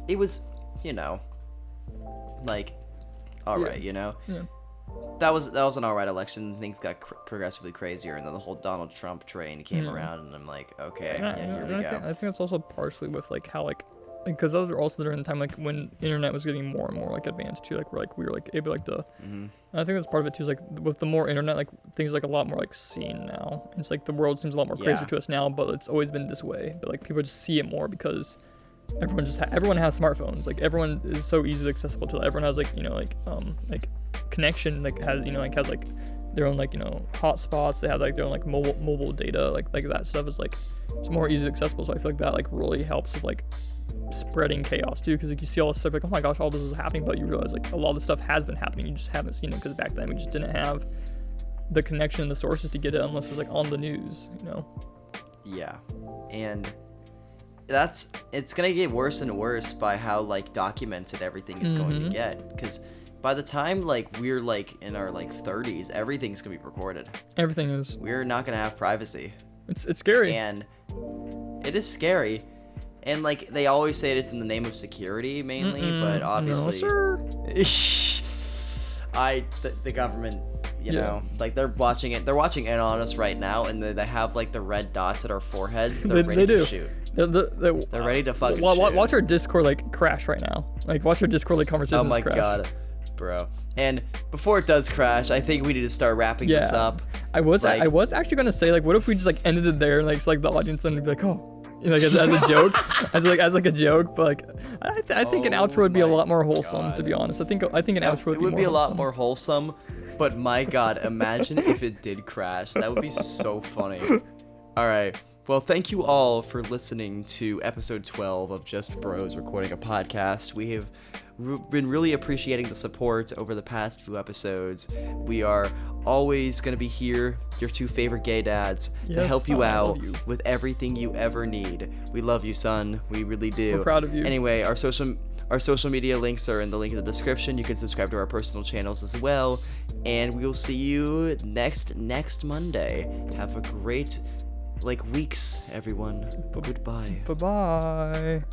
it was, you know, like all right, you know. Yeah. That was an alright election. Things got progressively crazier, and then the whole Donald Trump train came around, and I'm like, okay, here we go. I think that's also partially with like how like because those are also during the time like when internet was getting more and more like advanced too, like we were like able like to. And I think that's part of it too. Is like with the more internet, like things are, like a lot more like seen now. It's like the world seems a lot more crazy to us now, but it's always been this way. But like people just see it more because everyone has smartphones. Like everyone is so easily accessible to it. Everyone has like, you know, like connection, like has, you know, like has like their own like, you know, hotspots. They have like their own like mobile data, like that stuff is like it's more easily accessible. So I feel like that like really helps with like spreading chaos too, because like you see all this stuff like, oh my gosh, all this is happening, but you realize like a lot of the stuff has been happening, you just haven't seen it because back then we just didn't have the connection and the sources to get it unless it was like on the news, you know. Yeah. And it's gonna get worse and worse by how like documented everything is going to get, because by the time like we're like in our like 30s, everything's gonna be recorded. Everything is. We're not gonna have privacy. It's scary. And it is scary. And like they always say it's in the name of security mainly, but obviously no, sir. the government, you Yeah. know, like they're watching it on us right now, and they have like the red dots at our foreheads. They're ready they to do. shoot. They're ready to fucking watch shoot. our Discord like crash right now. Like watch our Discord like conversations Oh my crash. god, bro. And before it does crash, I think we need to start wrapping this up. I was Like- I was actually gonna say like, what if we just like ended it there and like so, like the audience then would be like, oh, you know, like as a joke, as a joke. But like, I think an Oh outro would be a my lot more wholesome, God. to be honest. I think an outro would It would be a more lot wholesome. more wholesome, but my god, imagine if it did crash. That would be so funny. All right. Well, thank you all for listening to episode 12 of Just Bros Recording a Podcast. We have been really appreciating the support over the past few episodes. We are always going to be here, your two favorite gay dads, to Yes, help you I out love you. with everything you ever need. We love you, son. We really do. We're proud of you. Anyway, our social media links are in the link in the description. You can subscribe to our personal channels as well. And we will see you next Monday. Have a great weeks, everyone. Goodbye. Bye bye.